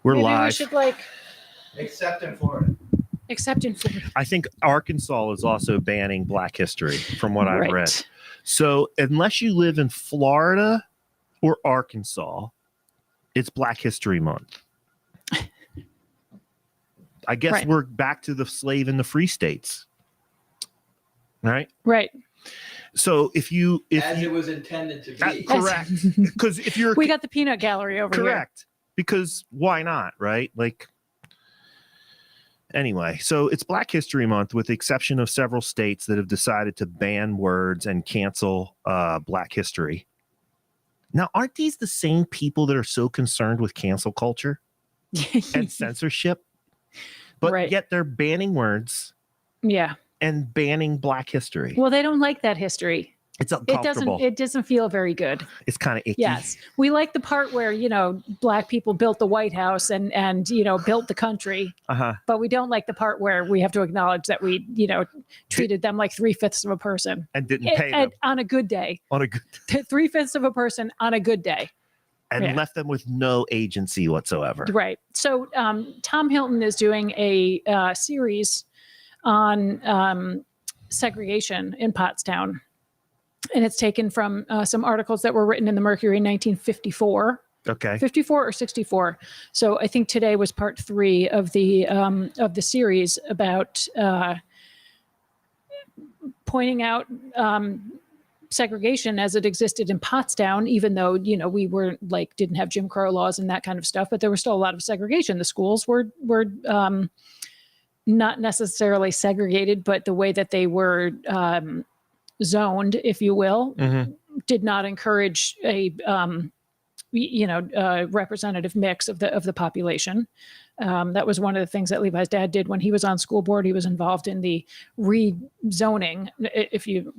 We're Maybe live. we should Except in Florida. I think Arkansas is also banning Black history, from what I've read. So unless you live in Florida or Arkansas, it's Black History Month. I guess we're back to the slave in the free states. Right? Right. So if it was intended to be. Correct. Because if you're we got the peanut gallery over here. Correct. Because why not, right? Anyway, so it's Black History Month with the exception of several states that have decided to ban words and cancel Black history. Now, aren't these the same people that are so concerned with cancel culture and censorship? But yet they're banning words. Yeah. And banning Black history. Well, they don't like that history. It's uncomfortable. It doesn't feel very good. It's kind of icky. Yes. We like the part where, Black people built the White House and built the country. Uh-huh. But we don't like the part where we have to acknowledge that we, treated them like 3/5 of a person. And didn't pay them. On a good day. On a good day. 3/5 of a person on a good day. And left them with no agency whatsoever. Right. So Tom Hilton is doing a series on segregation in Pottstown. And it's taken from some articles that were written in the Mercury in 1954. Okay. 54 or 64. So I think today was part 3 of the series about pointing out segregation as it existed in Pottstown, even though, we were didn't have Jim Crow laws and that kind of stuff, but there was still a lot of segregation. The schools were not necessarily segregated, but the way that they were zoned, if you will, did not encourage a representative mix of the population. That was one of the things that Levi's dad did when he was on school board. He was involved in the rezoning,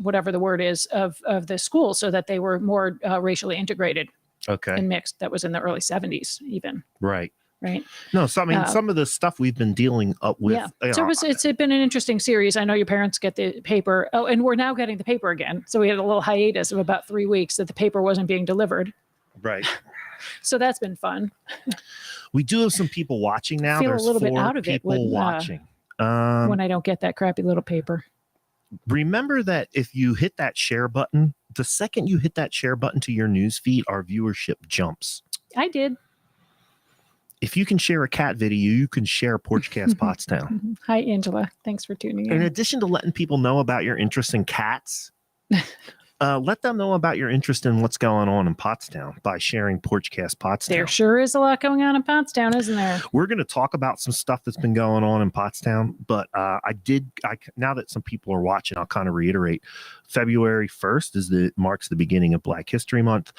whatever the word is, of the school, so that they were more racially integrated. Okay. And mixed. That was in the early 70s, even. Right. Right. No, so I mean, some of the stuff we've been dealing up with. Yeah. So it's been an interesting series. I know your parents get the paper. Oh, and we're now getting the paper again. So we had a little hiatus of about 3 weeks that the paper wasn't being delivered. Right. So that's been fun. We do have some people watching now. Feel There's a little 4 bit out of it people watching. When I don't get that crappy little paper. Remember that if you hit that share button, the second you hit that share button to your news feed, our viewership jumps. I did. If you can share a cat video, you can share Porchcast Pottstown. Hi, Angela. Thanks for tuning in. In addition to letting people know about your interest in cats, let them know about your interest in what's going on in Pottstown by sharing Porchcast Pottstown. There sure is a lot going on in Pottstown, isn't there? We're going to talk about some stuff that's been going on in Pottstown, but now that some people are watching, I'll kind of reiterate. February 1st marks the beginning of Black History Month.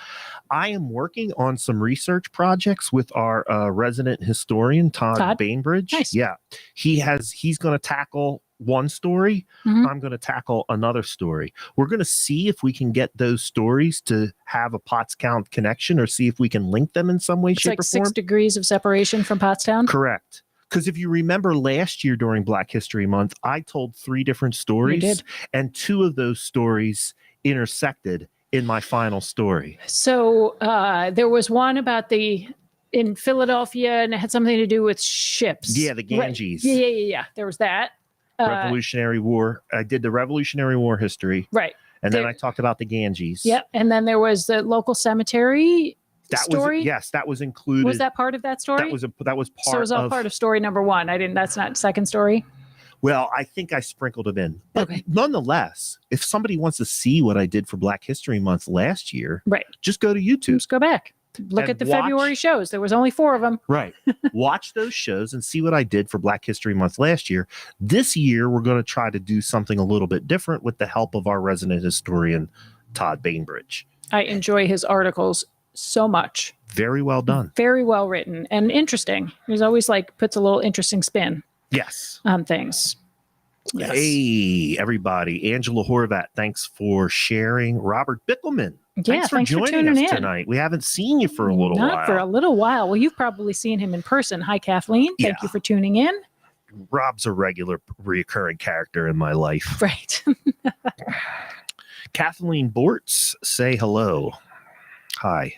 I am working on some research projects with our resident historian, Todd Bainbridge. Nice. Yeah, he's going to tackle one story. I'm going to tackle another story. We're going to see if we can get those stories to have a Pottstown connection, or see if we can link them in some way, shape, or form. 6 degrees of separation from Pottstown. Correct. Because if you remember last year during Black History Month, I told 3 different stories. You did. And 2 of those stories intersected in my final story. So there was one about in Philadelphia, and it had something to do with ships. Yeah, the Ganges. Right. Yeah. There was that. Revolutionary War. I did the Revolutionary War history. Right. And then I talked about the Ganges. Yep. And then there was the local cemetery story. That was included. Was that part of that story? That was part. So it was all part of story number 1. That's not second story. Well, I think I sprinkled them in. But nonetheless, if somebody wants to see what I did for Black History Month last year, just go to YouTube. Just go back. Look at the February shows. There was only 4 of them. Right. Watch those shows and see what I did for Black History Month last year. This year, we're going to try to do something a little bit different with the help of our resident historian, Todd Bainbridge. I enjoy his articles so much. Very well done. Very well written and interesting. He's always puts a little interesting spin. Yes. On things. Yes. Hey, everybody. Angela Horvat, thanks for sharing. Robert Bickelman. Thanks for joining us tonight. We haven't seen you for a little while. Not for a little while. Well, you've probably seen him in person. Hi, Kathleen. Thank you for tuning in. Rob's a reoccurring character in my life. Right. Kathleen Bortz, say hello. Hi.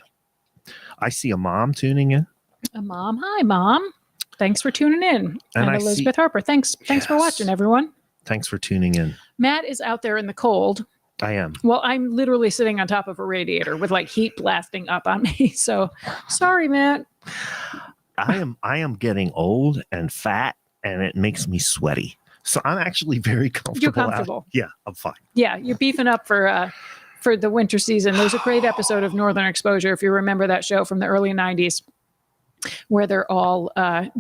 I see a mom tuning in. Mom, hi, Mom. Thanks for tuning in. And I Elizabeth Harper. Thanks for Yes. watching, everyone. Thanks for tuning in. Matt is out there in the cold. I am. Well, I'm literally sitting on top of a radiator with like heat blasting up on me. So sorry, Matt. I am getting old and fat, and it makes me sweaty. So I'm actually very comfortable. You're comfortable. Yeah, I'm fine. Yeah, you're beefing up for the winter season. There's a great episode of Northern Exposure, if you remember that show from the early 90s, where they're all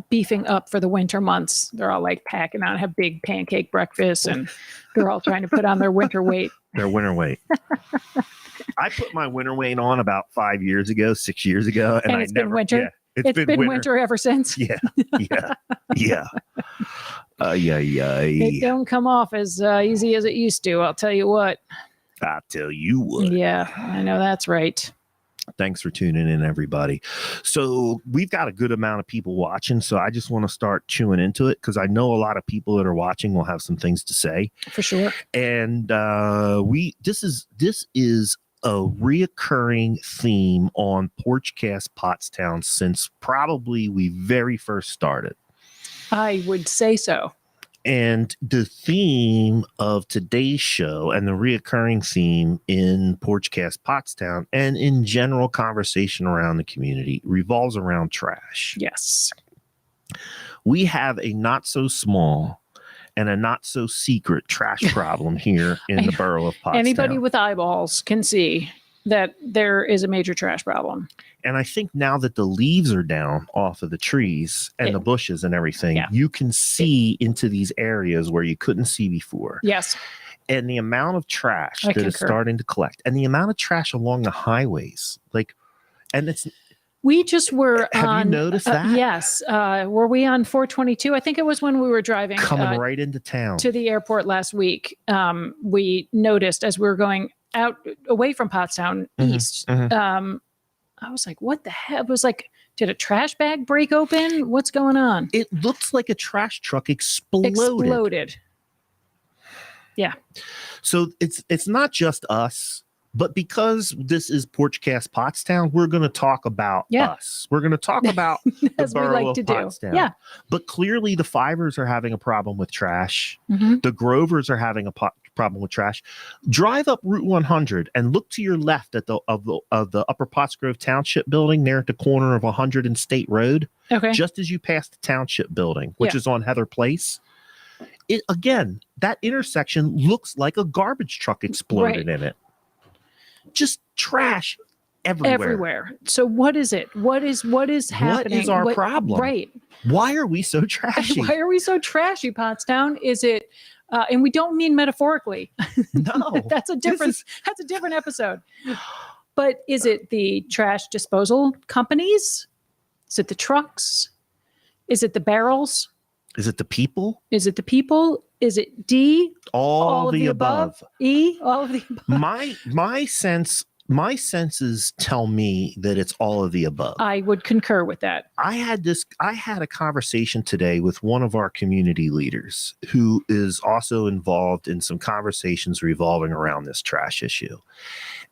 beefing up for the winter months. They're all like packing on, have big pancake breakfasts, and they're all trying to put on their winter weight. Their winter weight. I put my winter weight on about 6 years ago, And it's been winter? Yeah, It's been winter ever since. Yeah. Yeah. It don't come off as easy as it used to. I'll tell you what. I tell you what. Yeah, I know that's right. Thanks for tuning in, everybody. So we've got a good amount of people watching. So I just want to start chewing into it because I know a lot of people that are watching will have some things to say. For sure. And this is a reoccurring theme on Porchcast Pottstown since probably we very first started. I would say so. And the theme of today's show and the reoccurring theme in Porchcast Pottstown and in general conversation around the community revolves around trash. Yes. We have a not so small and a not so secret trash problem here in the borough of Pottstown. Anybody with eyeballs can see that there is a major trash problem. And I think now that the leaves are down off of the trees and the bushes and everything, you can see into these areas where you couldn't see before. Yes. And the amount of trash that is starting to collect and the amount of trash along the highways, we just were Have you noticed that? Yes. Were we on 422? I think it was when we were driving coming right into town to the airport last week. We noticed as we were going out away from Pottstown east. I was like, what the hell? It was like, did a trash bag break open? What's going on? It looks like a trash truck exploded. Yeah. So it's not just us, but because this is Porchcast Pottstown, we're going to talk about us. We're going to talk about the borough of Pottstown. Yeah. But clearly the Fivers are having a problem with trash. Mm-hmm. The Grovers are having a problem with trash. Drive up Route 100 and look to your left at the Upper Pottsgrove Township building there at the corner of 100 and State Road. Okay. Just as you pass the Township building, which is on Heather Place. Again, that intersection looks like a garbage truck exploded in it. Just trash everywhere. So what is it? What is happening? What is our problem? Right. Why are we so trashy? Why are we so trashy, Pottstown? Is it and we don't mean metaphorically. No. That's a different episode. But is it the trash disposal companies? Is it the trucks? Is it the barrels? Is it the people? Is it the people? Is it D? All of the above. E? All of the above. My senses tell me that it's all of the above. I would concur with that. I had a conversation today with one of our community leaders who is also involved in some conversations revolving around this trash issue.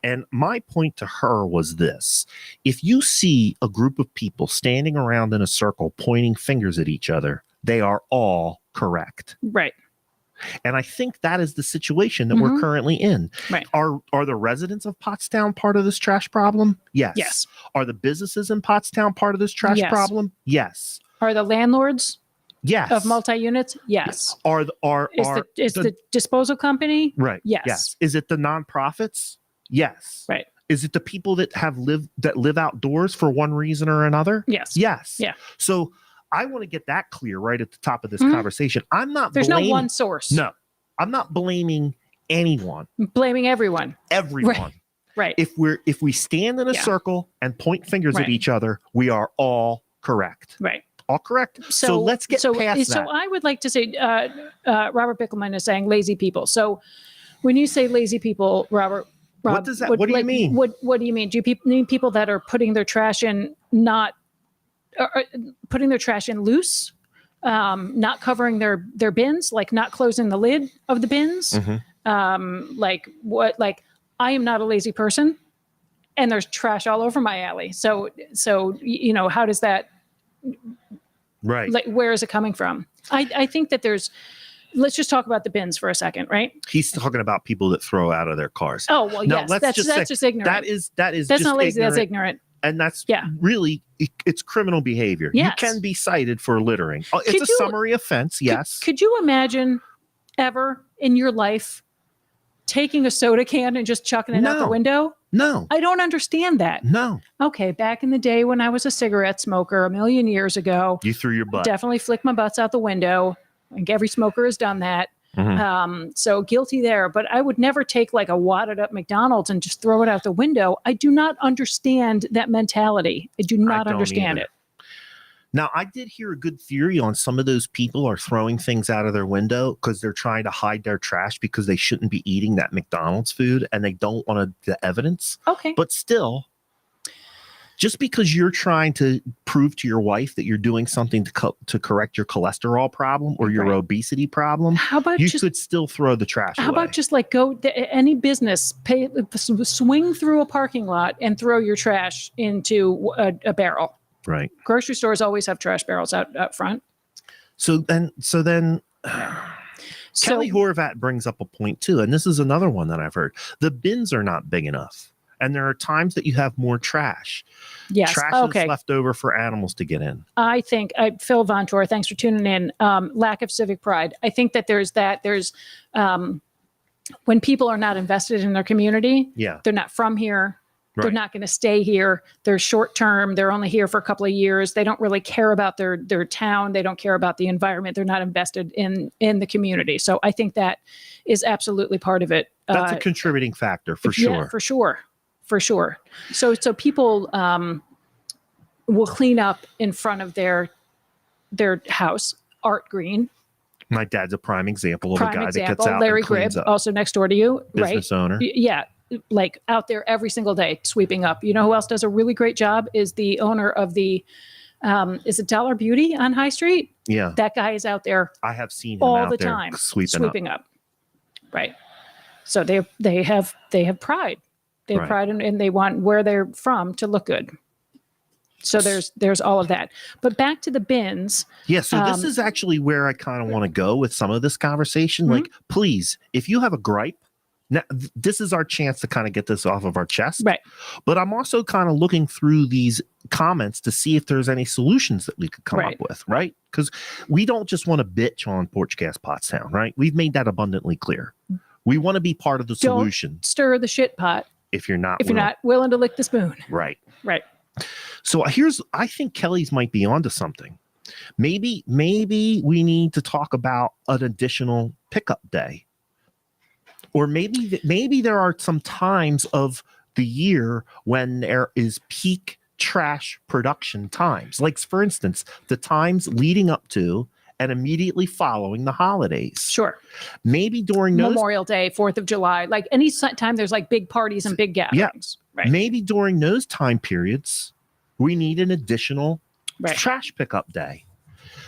And my point to her was this: if you see a group of people standing around in a circle pointing fingers at each other, they are all correct. Right. And I think that is the situation that we're currently in. Right. Are the residents of Pottstown part of this trash problem? Yes. Yes. Are the businesses in Pottstown part of this trash problem? Yes. Are the landlords of multi-units? Yes. Is the disposal company? Right. Yes. Yes. Is it the nonprofits? Yes. Right. Is it the people that live outdoors for one reason or another? Yes. Yes. Yeah. So I want to get that clear right at the top of this conversation. There's no one source. No, I'm not blaming anyone. I'm blaming everyone. Everyone. Right. If we stand in a circle and point fingers at each other, we are all correct. Right. All correct. So let's get past that. So I would like to say, Robert Bickelman is saying lazy people. So when you say lazy people, Rob, what does that? What do you mean? What do you mean? Do you mean people that are putting their trash in putting their trash in loose, not covering their bins, like not closing the lid of the bins? Like I am not a lazy person, and there's trash all over my alley. So how does that Right. Like, where is it coming from? I think that let's just talk about the bins for a second, right? He's talking about people that throw out of their cars. Oh, well, Now, yes, let's that's just just say ignorant. That is That's just not lazy, ignorant, that's ignorant. and that's Yeah. really it's criminal behavior. Yes. You can be cited for littering. It's Could a you- summary offense. Yes. Could you imagine ever in your life taking a soda can and just chucking it out the No. window? No. I don't understand that. No. Okay, back in the day when I was a cigarette smoker a million years ago, You threw your butt. definitely flick my butts out the window. I think every smoker has done that. Mhm. So guilty there. But I would never take like a wadded up McDonald's and just throw it out the window. I do not understand that mentality. I do not don't understand either. it. Now, I did hear a good theory on some of those people are throwing things out of their window because they're trying to hide their trash because they shouldn't be eating that McDonald's food and they don't want the evidence. Okay. But still, just because you're trying to prove to your wife that you're doing something to correct your cholesterol problem or your Right. obesity problem, How about you just could still throw the trash How away. about just like go to any business, swing through a parking lot and throw your trash into a barrel? Right. Grocery stores always have trash barrels out front. So then So Kelly Horvat brings up a point too, and this is another one that I've heard. The bins are not big enough, and there are times that you have more trash. yes, Trash okay. is left over for animals to get in. I think Phil Von Tor, thanks for tuning in. Lack of civic pride. I think that there's when people are not invested in their community, Yeah. they're not from here. They're Right. not going to stay here. They're short term. They're only here for a couple of years. They don't really care about their town. They don't care about the environment. They're not invested in the community. So I think that is absolutely part of it. That's a contributing factor for sure. Yeah, for sure. So people will clean up in front of their house. Art Green, My dad's a prime example of a guy that gets out Larry and cleans Gribb, up. also next door to you, Business owner. Yeah, like out there every single day sweeping up. You know who else does a really great job is the owner of the is it Dollar Beauty on High Street? Yeah. That guy is out there I have seen him all out the there time sweeping up. up. Right. So they have pride. They have Right. pride and they want where they're from to look good. So there's all of that. But back to the bins. Yeah, so this is actually where I kind of want to go with some of this conversation. Mhm. Like, please, if you have a gripe, now, this is our chance to kind of get this off of our chest. Right. But I'm also kind of looking through these comments to see if there's any solutions that we could come Right. up with, right? Because we don't just want to bitch on Porchcast Pottstown, right? We've made that abundantly clear. We want to be part of the Don't solution stir the shit pot if you're not if you're not willing to lick the spoon. right. Right. So I think Kelly's might be onto something. Maybe we need to talk about an additional pickup day. Or maybe there are some times of the year when there is peak trash production times. Like, for instance, the times leading up to and immediately following the holidays. Sure. Maybe during those Memorial Day, 4th of July, like any time there's like big parties and big gatherings. Right. maybe during those time periods, we need an additional Right. trash pickup day.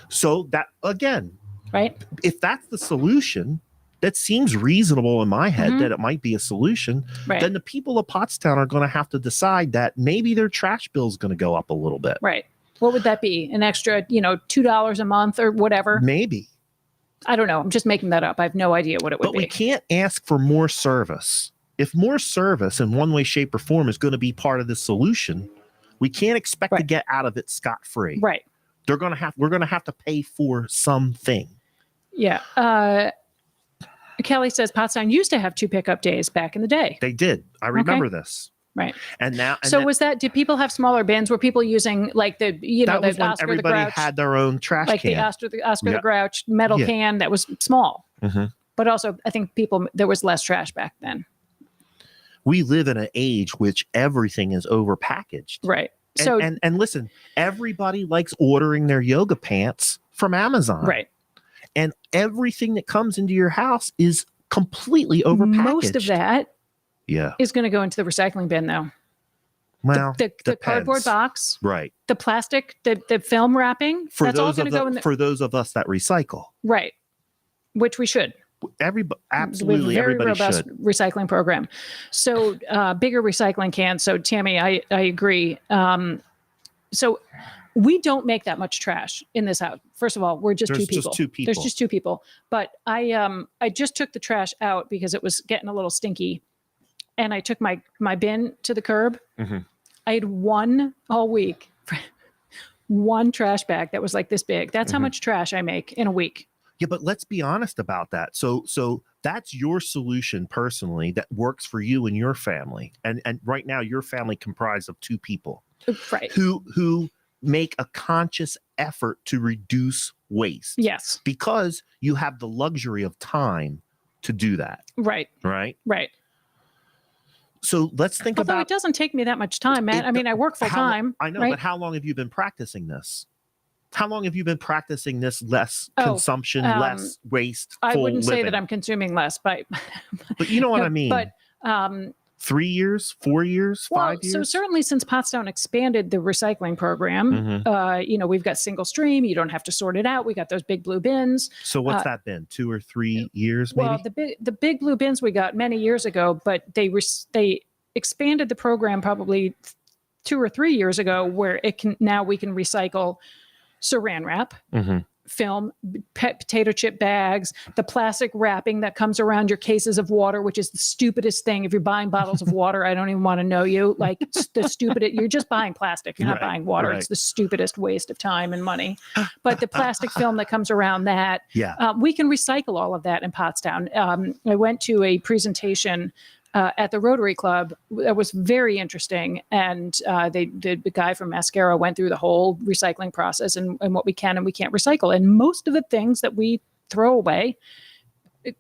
So that, again, Right. if that's the solution, that seems reasonable in my head Mhm. that it might be a solution. Right. Then the people of Pottstown are going to have to decide that maybe their trash bill is going to go up a little bit. Right. What would that be? An extra, $2 a month or whatever? Maybe. I don't know. I'm just making that up. I have no idea what it would But we be. can't ask for more service. If more service in one way, shape, or form is going to be part of the solution, we can't expect to Right. get out of it scot-free. Right. We're going to have to pay for something. Yeah. Kelly says Pottstown used to have 2 pickup days back in the day. They did. I remember this. Right. And now, So did people have smaller bins? Were people using like the, that the was when Oscar the everybody Grouch, had their own trash like can. the Oscar Yeah. the Grouch metal Yeah. can that was small. Mhm. But also, I think there was less trash back then. We live in an age which everything is overpackaged. Right. And, So, and listen, everybody likes ordering their yoga pants from Amazon. right. And everything that comes into your house is completely overpackaged. Most of that Yeah. is going to go into the recycling bin, though. Well, The cardboard depends. box, right? The plastic, the film wrapping, For that's all those going to go in the for those of us that recycle, right. Which we should. everybody We have a absolutely very everybody robust should. recycling program. So bigger recycling cans. So Tammy, I agree. So we don't make that much trash in this house. First of all, we're just There's two people. just two people. There's just two people. But I just took the trash out because it was getting a little stinky, and I took my bin to the curb. Mm-hmm. I had one all week, one trash bag that was like this big. That's how much trash I make in a week. Yeah, but let's be honest about that. So that's your solution personally that works for you and your family. And right now your family comprised of two people. Right. Who make a conscious effort to reduce waste. Yes. Because you have the luxury of time to do that. Right. Right? Right. So let's think Although about it doesn't take me that much time, Matt. I mean, I work full time. I know, right? but how long have you been practicing this? How long have you been practicing this less Oh, consumption, less waste? I wouldn't say living? that I'm consuming less, but you know what I mean. But 3 years, 4 years, 5 years. So certainly since Pottstown expanded the recycling program, we've got single stream. You don't have to sort it out. We got those big blue bins. So what's that been? 2 or 3 years, maybe? Well, the big blue bins we got many years ago, but they expanded the program probably 2 or 3 years ago, where we can recycle Saran wrap, film, potato chip bags, the plastic wrapping that comes around your cases of water, which is the stupidest thing. If you're buying bottles of water, I don't even want to know you. Like the stupidest, you're just buying plastic. You're not buying water. Right. It's the stupidest waste of time and money. But the plastic film that comes around that, we can recycle all of that in Pottstown. I went to a presentation at the Rotary Club that was very interesting. And the guy from Mascara went through the whole recycling process and what we can and we can't recycle. And most of the things that we throw away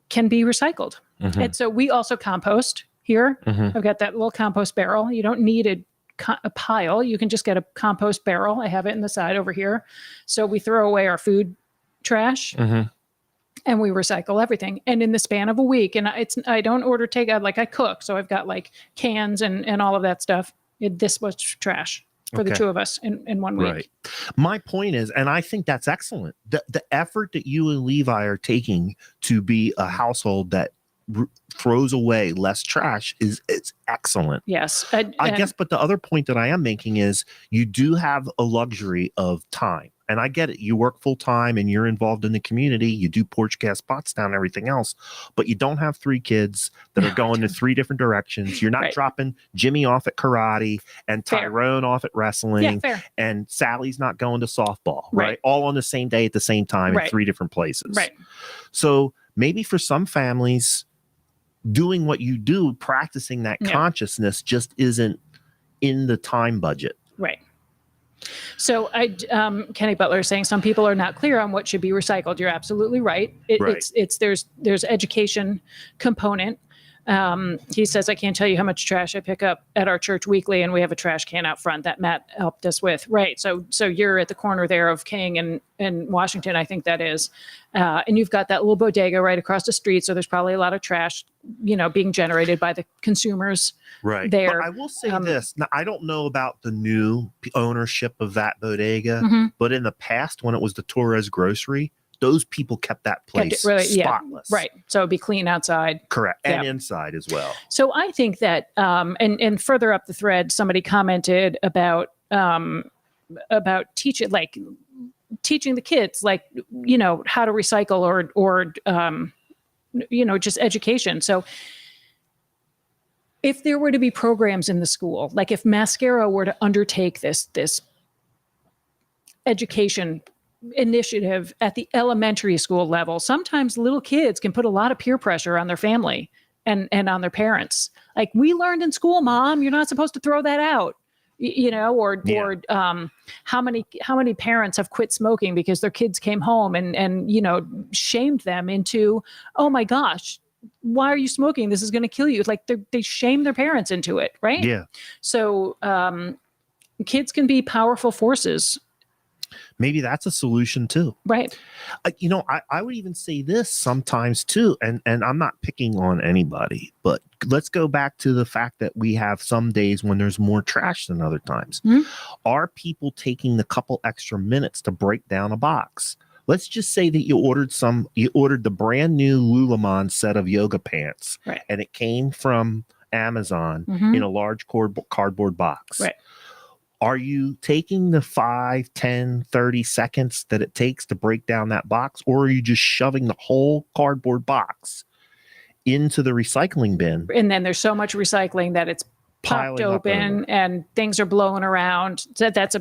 can be recycled. And so we also compost here. I've got that little compost barrel. You don't need a pile. You can just get a compost barrel. I have it in the side over here. So we throw away our food trash. And we recycle everything. And in the span of a week, and I don't order takeout, like I cook. So I've got like cans and all of that stuff. This was trash for the two of us in 1 week. Right. My point is, and I think that's excellent. The effort that you and Levi are taking to be a household that throws away less trash is excellent. Yes. I guess, but the other point that I am making is you do have a luxury of time. And I get it. You work full time and you're involved in the community. You do Porchcast Pottstown and everything else, but you don't have 3 kids that are going to 3 different directions. You're not dropping Jimmy off at karate and Tyrone off at wrestling, and Sally's not going to softball, right? All on the same day at the same time in 3 different places. Right. So maybe for some families, doing what you do, practicing that consciousness just isn't in the time budget. Right. So Kenny Butler is saying some people are not clear on what should be recycled. You're absolutely right. There's education component. He says, I can't tell you how much trash I pick up at our church weekly, and we have a trash can out front that Matt helped us with. Right. So you're at the corner there of King and Washington, I think that is. And you've got that little bodega right across the street. So there's probably a lot of trash, being generated by the consumers there. But I will say this. Now, I don't know about the new ownership of that bodega, but in the past, when it was the Torres Grocery, those people kept that place spotless. Right. So it'd be clean outside. Correct. And inside as well. So I think that, and further up the thread, somebody commented about teaching the kids, how to recycle or just education. So if there were to be programs in the school, like if Mascara were to undertake this education initiative at the elementary school level, sometimes little kids can put a lot of peer pressure on their family and on their parents. Like, we learned in school, Mom, you're not supposed to throw that out, or how many parents have quit smoking because their kids came home and shamed them into, oh my gosh, why are you smoking? This is going to kill you. It's like they shame their parents into it. Right. Yeah. So kids can be powerful forces. Maybe that's a solution too. Right. I would even say this sometimes too, and I'm not picking on anybody, but let's go back to the fact that we have some days when there's more trash than other times. Are people taking the couple extra minutes to break down a box? Let's just say that you ordered the brand new Lululemon set of yoga pants, and it came from Amazon in a large cardboard box. Right. Are you taking the 5, 10, 30 seconds that it takes to break down that box, or are you just shoving the whole cardboard box into the recycling bin? And then there's so much recycling that it's popped Piling up open over. and things are blowing around. So that's a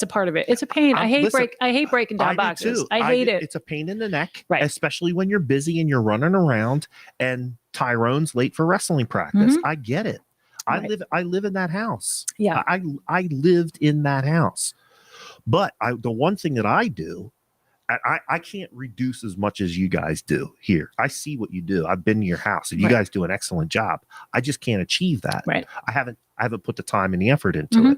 part of it. It's a pain. I hate breaking down boxes. I hate it. It's a pain in the neck, Right. especially when you're busy and you're running around and Tyrone's late for wrestling practice. I get it. Right. I live in that house. Yeah. I lived in that house. But the one thing that I do, I can't reduce as much as you guys do here. I see what you do. I've been to your house and you guys do an excellent job. I just can't achieve that. Right. I haven't put the time and the effort into it.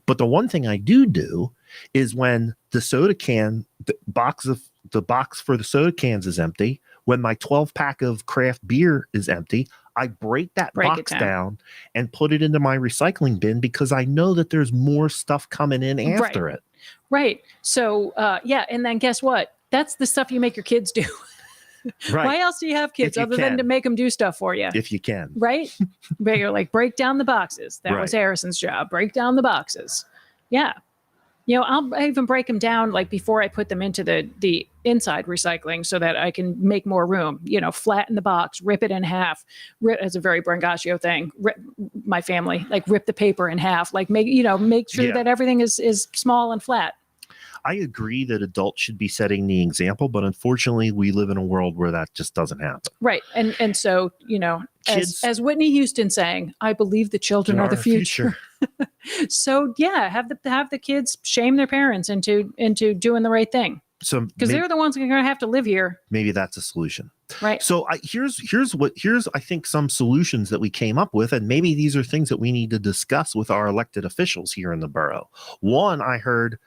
But the one thing I do is when the soda can, the box for the soda cans is empty, when my 12-pack of craft beer is empty, I break that box down and put it into my recycling bin because I know that there's more stuff coming in after it. Right. So, and then guess what? That's the stuff you make your kids do. Right. Why else do you have kids other than to make them do stuff for you? If you can. Right. But you're like, break down the boxes. That was Harrison's job. Break down the boxes. Yeah. I'll even break them down like before I put them into the inside recycling so that I can make more room, flatten the box, rip it in half. As a very Brangaccio thing, my family, like rip the paper in half, like make sure that everything is small and flat. I agree that adults should be setting the example, but unfortunately we live in a world where that just doesn't happen. Right. And so, kids, as Whitney Houston sang, I believe the children are the future. So have the kids shame their parents into doing the right thing. So because they're the ones who are going to have to live here. Maybe that's a solution. Right. So here's I think some solutions that we came up with, and maybe these are things that we need to discuss with our elected officials here in the borough. One, I heard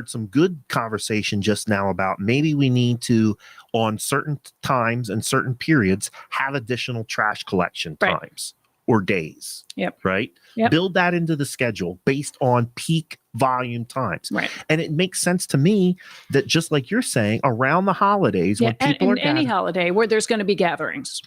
some good conversation just now about maybe we need to, on certain times and certain periods, have additional trash collection times or days. Yep. Right. Yep. Build that into the schedule based on peak volume times. Right. And it makes sense to me that just like you're saying, around the holidays, when people are any holiday where there's going to be gatherings.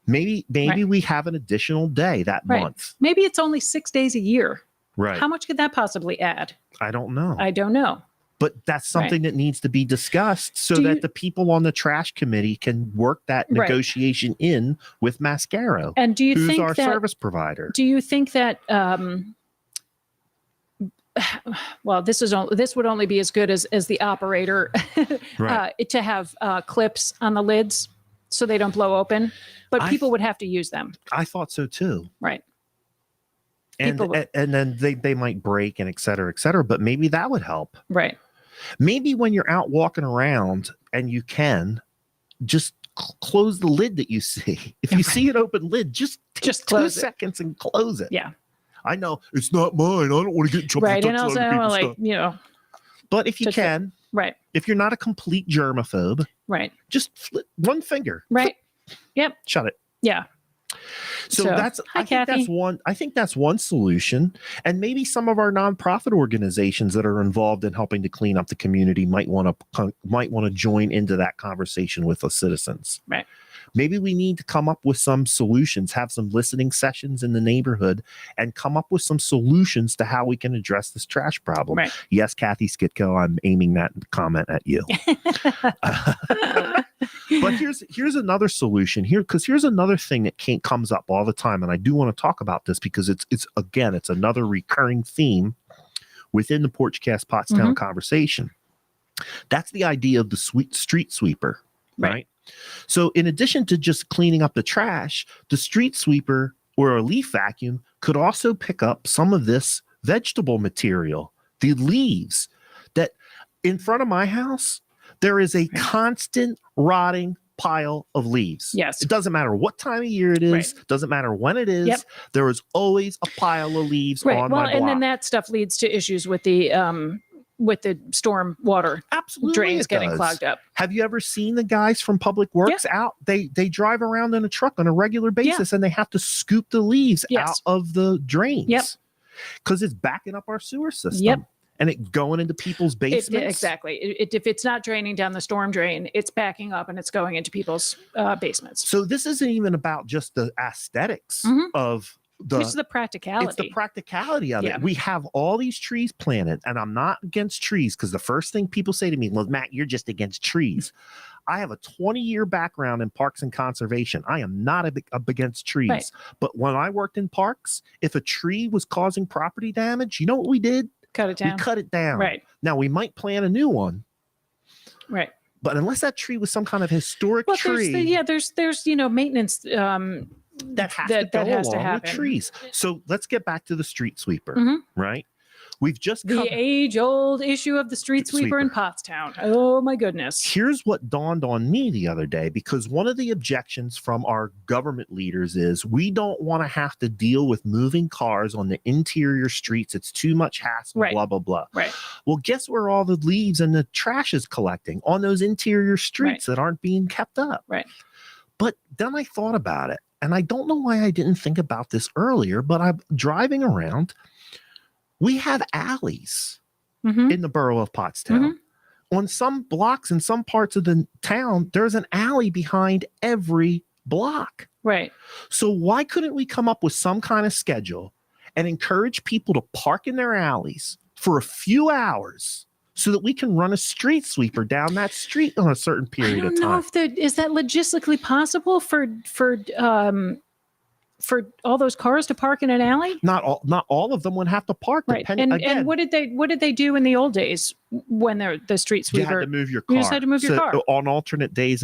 Maybe we have an additional day that month. Maybe it's only 6 days a year. Right. How much could that possibly add? I don't know. But that's something that needs to be discussed so that the people on the trash committee can work that negotiation in with Mascaro. And do you who's think our service provider? Do you think that well, this would only be as good as the operator to have clips on the lids so they don't blow open, but people would have to use them. I thought so too. Right. And then they might break and et cetera, but maybe that would help. Right. Maybe when you're out walking around and you can just close the lid that you see. If you see an open lid, just close 2 seconds and close it. Yeah. I know it's not mine. I don't want to get in trouble. Right. And also but if you can, right. If you're not a complete germaphobe, right. Just flip one finger. Right. Yep. Shut it. Yeah. So I think that's one solution. And maybe some of our nonprofit organizations that are involved in helping to clean up the community might want to join into that conversation with the citizens. Right. Maybe we need to come up with some solutions, have some listening sessions in the neighborhood, and come up with some solutions to how we can address this trash problem. Right. Yes, Kathy Skitko, I'm aiming that comment at you. But here's another solution here, because here's another thing that comes up all the time, and I do want to talk about this because it's another recurring theme within the Porchcast Pottstown conversation. That's the idea of the street sweeper, right? So in addition to just cleaning up the trash, the street sweeper or a leaf vacuum could also pick up some of this vegetable material, the leaves that in front of my house. There is a constant rotting pile of leaves. Yes. It doesn't matter what time of year it is. Doesn't matter when it is. Yep. There is always a pile of leaves on my block. And then that stuff leads to issues with the storm water drains getting clogged up. Have you ever seen the guys from Public Works out? They drive around in a truck on a regular basis and they have to scoop the leaves out of the drains. Yep. Because it's backing up our sewer system. Yep. And it going into people's basements. Exactly. If it's not draining down the storm drain, it's backing up and it's going into people's basements. So this isn't even about just the aesthetics of It's the practicality. It's the practicality of Yeah. it. We have all these trees planted, and I'm not against trees because the first thing people say to me, well, Matt, you're just against trees. I have a 20-year background in parks and conservation. I am not up against trees. Right. But when I worked in parks, if a tree was causing property damage, you know what we did? Cut it down. We cut it down. Right. Now, we might plant a new one. Right. But unless that tree was some kind of historic Well, tree, there's maintenance that has to go along with trees. So let's get back to the street sweeper, right? We've just the age-old issue of the street sweeper in Pottstown. Oh my goodness! Here's what dawned on me the other day, because one of the objections from our government leaders is we don't want to have to deal with moving cars on the interior streets. It's too much hassle. Right. Blah blah blah. Right. Well, guess where all the leaves and the trash is collecting? On those interior streets that aren't being kept up. Right. But then I thought about it, and I don't know why I didn't think about this earlier. But I'm driving around. We have alleys in the borough of Pottstown. On some blocks in some parts of the town, there's an alley behind every block. Right. So why couldn't we come up with some kind of schedule and encourage people to park in their alleys for a few hours so that we can run a street sweeper down that street on a certain period of time? I don't know if is that logistically possible for all those cars to park in an alley? Not all of them would have to park. Right. And what did they do in the old days when they're the street sweeper? You had to move your car. You just had to move your car on alternate days.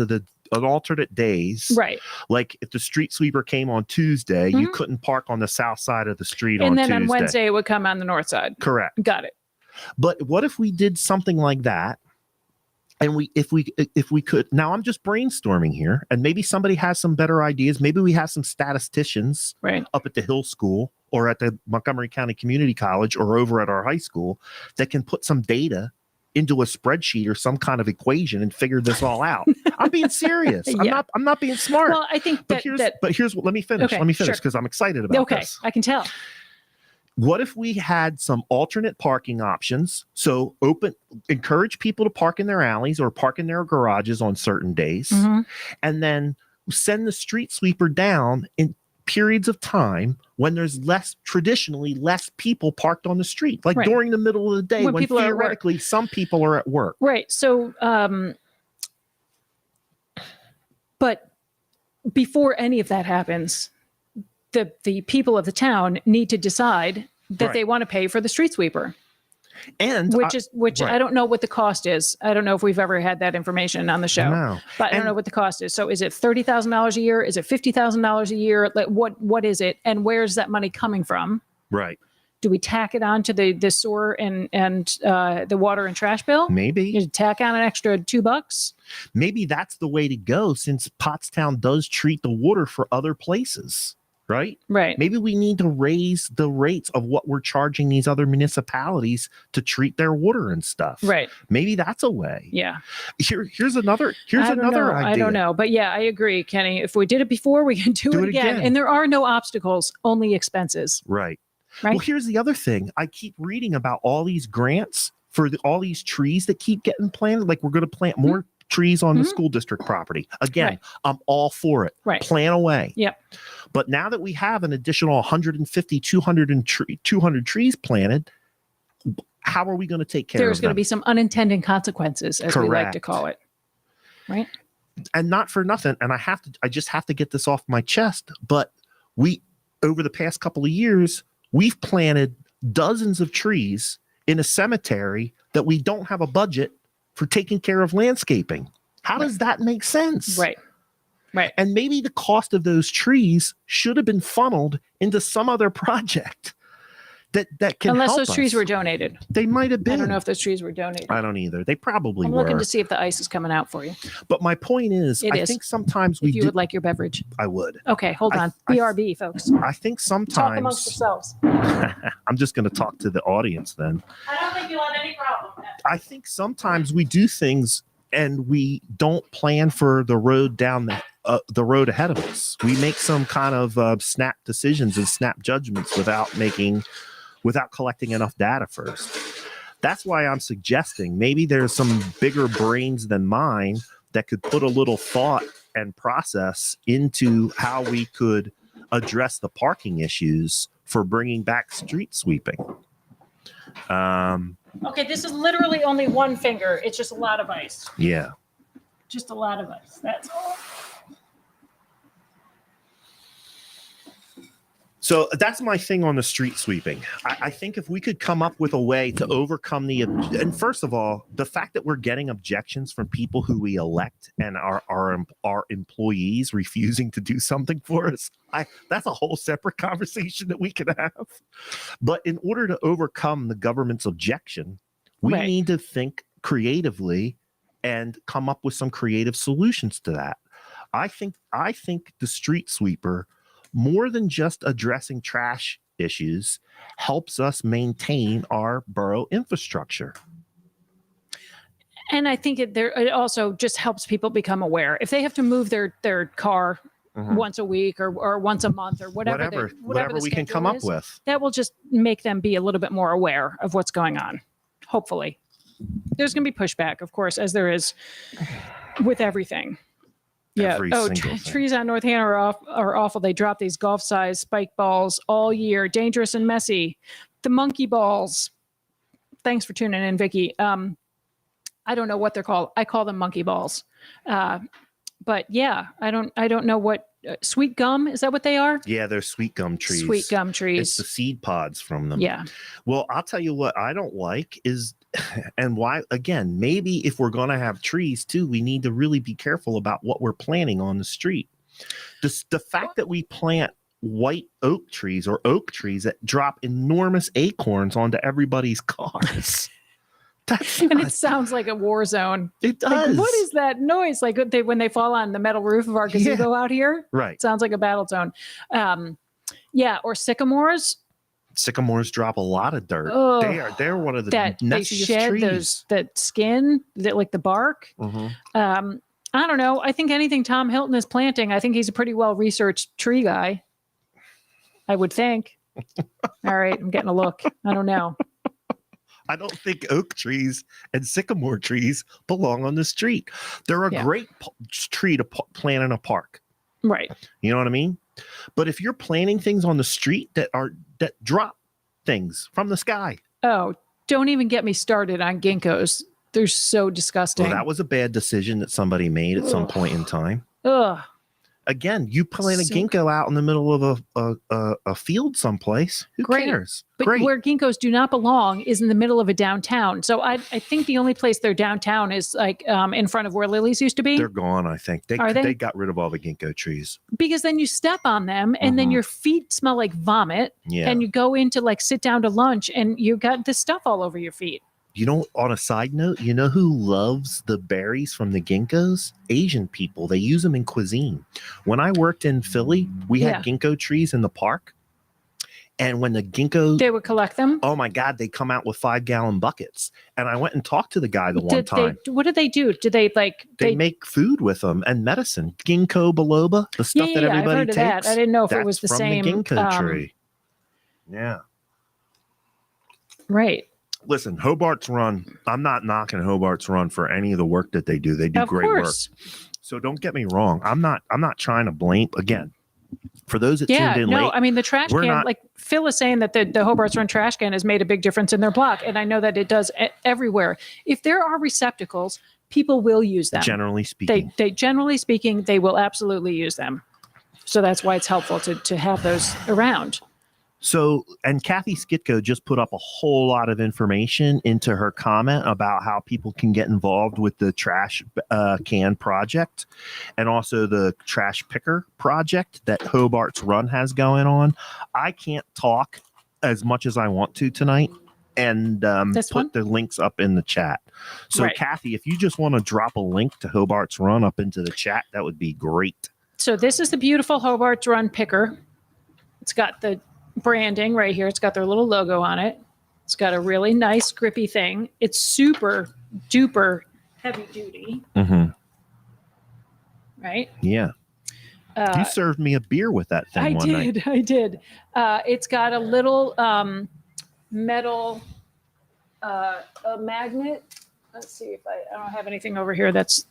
Right. Like if the street sweeper came on Tuesday, you couldn't park on the south side of the street and on then Tuesday. on Wednesday it would come on the north side. Correct. Got it. But what if we did something like that? And if we could, now I'm just brainstorming here, and maybe somebody has some better ideas. Maybe we have some statisticians up at the Hill School or at the Montgomery County Community College or over at our high school that can put some data into a spreadsheet or some kind of equation and figure this all out. I'm being serious. I'm not being smart. Well, I think but here's what, let me finish because I'm excited about this. I can tell. What if we had some alternate parking options? So encourage people to park in their alleys or park in their garages on certain days, and then send the street sweeper down in periods of time when there's traditionally less people parked on the street, like during the middle of the day when theoretically some people are at work. Right. So, but before any of that happens, the people of the town need to decide that they want to pay for the street sweeper. And which I don't know what the cost is. I don't know if we've ever had that information on the show. But I don't know what the cost is. So is it $30,000 a year? Is it $50,000 a year? Like what is it? And where's that money coming from? Right. Do we tack it on to the sewer and the water and trash bill? Maybe. You tack on an extra $2. Maybe that's the way to go, since Pottstown does treat the water for other places. Right. Maybe we need to raise the rates of what we're charging these other municipalities to treat their water and stuff. Right. Maybe that's a way. Yeah. Here's another idea. I don't know. But yeah, I agree, Kenny. If we did it before, we can do it again. And there are no obstacles, only expenses. Right. Well, here's the other thing. I keep reading about all these grants for all these trees that keep getting planted. Like, we're going to plant more trees on the school district property. Again, I'm all for it. Right. Plan away. Yep. But now that we have an additional 150, 200 trees planted, how are we going to take care of them? There's going to be some unintended consequences, as we like to call it. Right. And not for nothing. And I just have to get this off my chest. But over the past couple of years, we've planted dozens of trees in a cemetery that we don't have a budget for taking care of landscaping. How does that make sense? Right. Right. And maybe the cost of those trees should have been funneled into some other project that can Unless help those trees were donated. They might have been. I don't know if those trees were donated. I don't either. They probably I'm were. looking to see if the ice is coming out for you. But my point is, I think sometimes if you would like your beverage. I would. Okay, hold on. BRB, folks. I think sometimes. Talk amongst yourselves. I'm just going to talk to the audience then. I don't think you'll have any problem. I think sometimes we do things and we don't plan for the road down the road ahead of us. We make some kind of snap decisions and snap judgments without collecting enough data first. That's why I'm suggesting maybe there's some bigger brains than mine that could put a little thought and process into how we could address the parking issues for bringing back street sweeping. Okay, this is literally only one finger. It's just a lot of ice. Yeah. Just a lot of ice. That's all. So that's my thing on the street sweeping. I think if we could come up with a way to overcome and first of all, the fact that we're getting objections from people who we elect and our employees refusing to do something for us, that's a whole separate conversation that we could have. But in order to overcome the government's objection, we need to think creatively and come up with some creative solutions to that. I think the street sweeper, more than just addressing trash issues, helps us maintain our borough infrastructure. And I think it also just helps people become aware. If they have to move their car once a week or once a month or whatever we can come up with, that will just make them be a little bit more aware of what's going on. Hopefully. There's going to be pushback, of course, as there is with everything. Yeah. Trees on North Hannah are awful. They drop these golf-sized spike balls all year. Dangerous and messy. The monkey balls. Thanks for tuning in, Vicky. I don't know what they're called. I call them monkey balls. But yeah, I don't know what sweet gum, is that what they are? Yeah, they're sweet gum trees. Sweet gum trees. It's the seed pods from them. Yeah. Well, I'll tell you what I don't like is, and why, again, maybe if we're going to have trees too, we need to really be careful about what we're planting on the street. The fact that we plant white oak trees or oak trees that drop enormous acorns onto everybody's cars. And it sounds like a war zone. It does. Like, what is that noise? Like when they fall on the metal roof of our gazebo out here? Right. It sounds like a battle zone. Yeah, or sycamores. Sycamores drop a lot of dirt. They're one of the that nestiest they shed trees. that skin, that like the bark. I don't know. I think anything Tom Hilton is planting, I think he's a pretty well researched tree guy. I would think. All right, I'm getting a look. I don't know. I don't think oak trees and sycamore trees belong on the street. They're a great tree to plant in a park. Right. You know what I mean? But if you're planting things on the street that drop things from the sky. Oh, don't even get me started on ginkgos. They're so disgusting. Well, that was a bad decision that somebody made at some point in time. Ugh. Again, you plant a ginkgo out in the middle of a field someplace. Who cares? But where ginkgos do not belong is in the middle of a downtown. So I think the only place they're downtown is like in front of where Lily's used to be. They're gone, I think. They got rid of all the ginkgo trees. Because then you step on them and then your feet smell like vomit. Yeah. And you go in to like sit down to lunch and you got this stuff all over your feet. You know, on a side note, you know who loves the berries from the ginkgos? Asian people. They use them in cuisine. When I worked in Philly, we had ginkgo trees in the park. And when the ginkgo... They would collect them? Oh, my God. They come out with 5-gallon buckets. And I went and talked to the guy one time. What did they do? Did they like... They make food with them and medicine. Ginkgo biloba, the stuff that everybody I've heard takes. Of that. I didn't know if it was the same... from the ginkgo tree. Yeah. Right. Listen, Hobart's Run, I'm not knocking Hobart's Run for any of the work that they do. They do great work. So don't get me wrong. I'm not trying to blame, again, for those that tuned in late. I mean, the trash can, like Phil is saying that the Hobart's Run trash can has made a big difference in their block. And I know that it does everywhere. If there are receptacles, people will use them. Generally speaking. Generally speaking, they will absolutely use them. So that's why it's helpful to have those around. So, and Kathy Skitko just put up a whole lot of information into her comment about how people can get involved with the trash can project and also the trash picker project that Hobart's Run has going on. I can't talk as much as I want to tonight and put the links up in the chat. So, Kathy, if you just want to drop a link to Hobart's Run up into the chat, that would be great. So this is the beautiful Hobart's Run picker. It's got the branding right here. It's got their little logo on it. It's got a really nice grippy thing. It's super duper heavy duty. Right? Yeah. You served me a beer with that thing one night. I did. It's got a little metal a magnet. Let's see if I don't have anything over here that's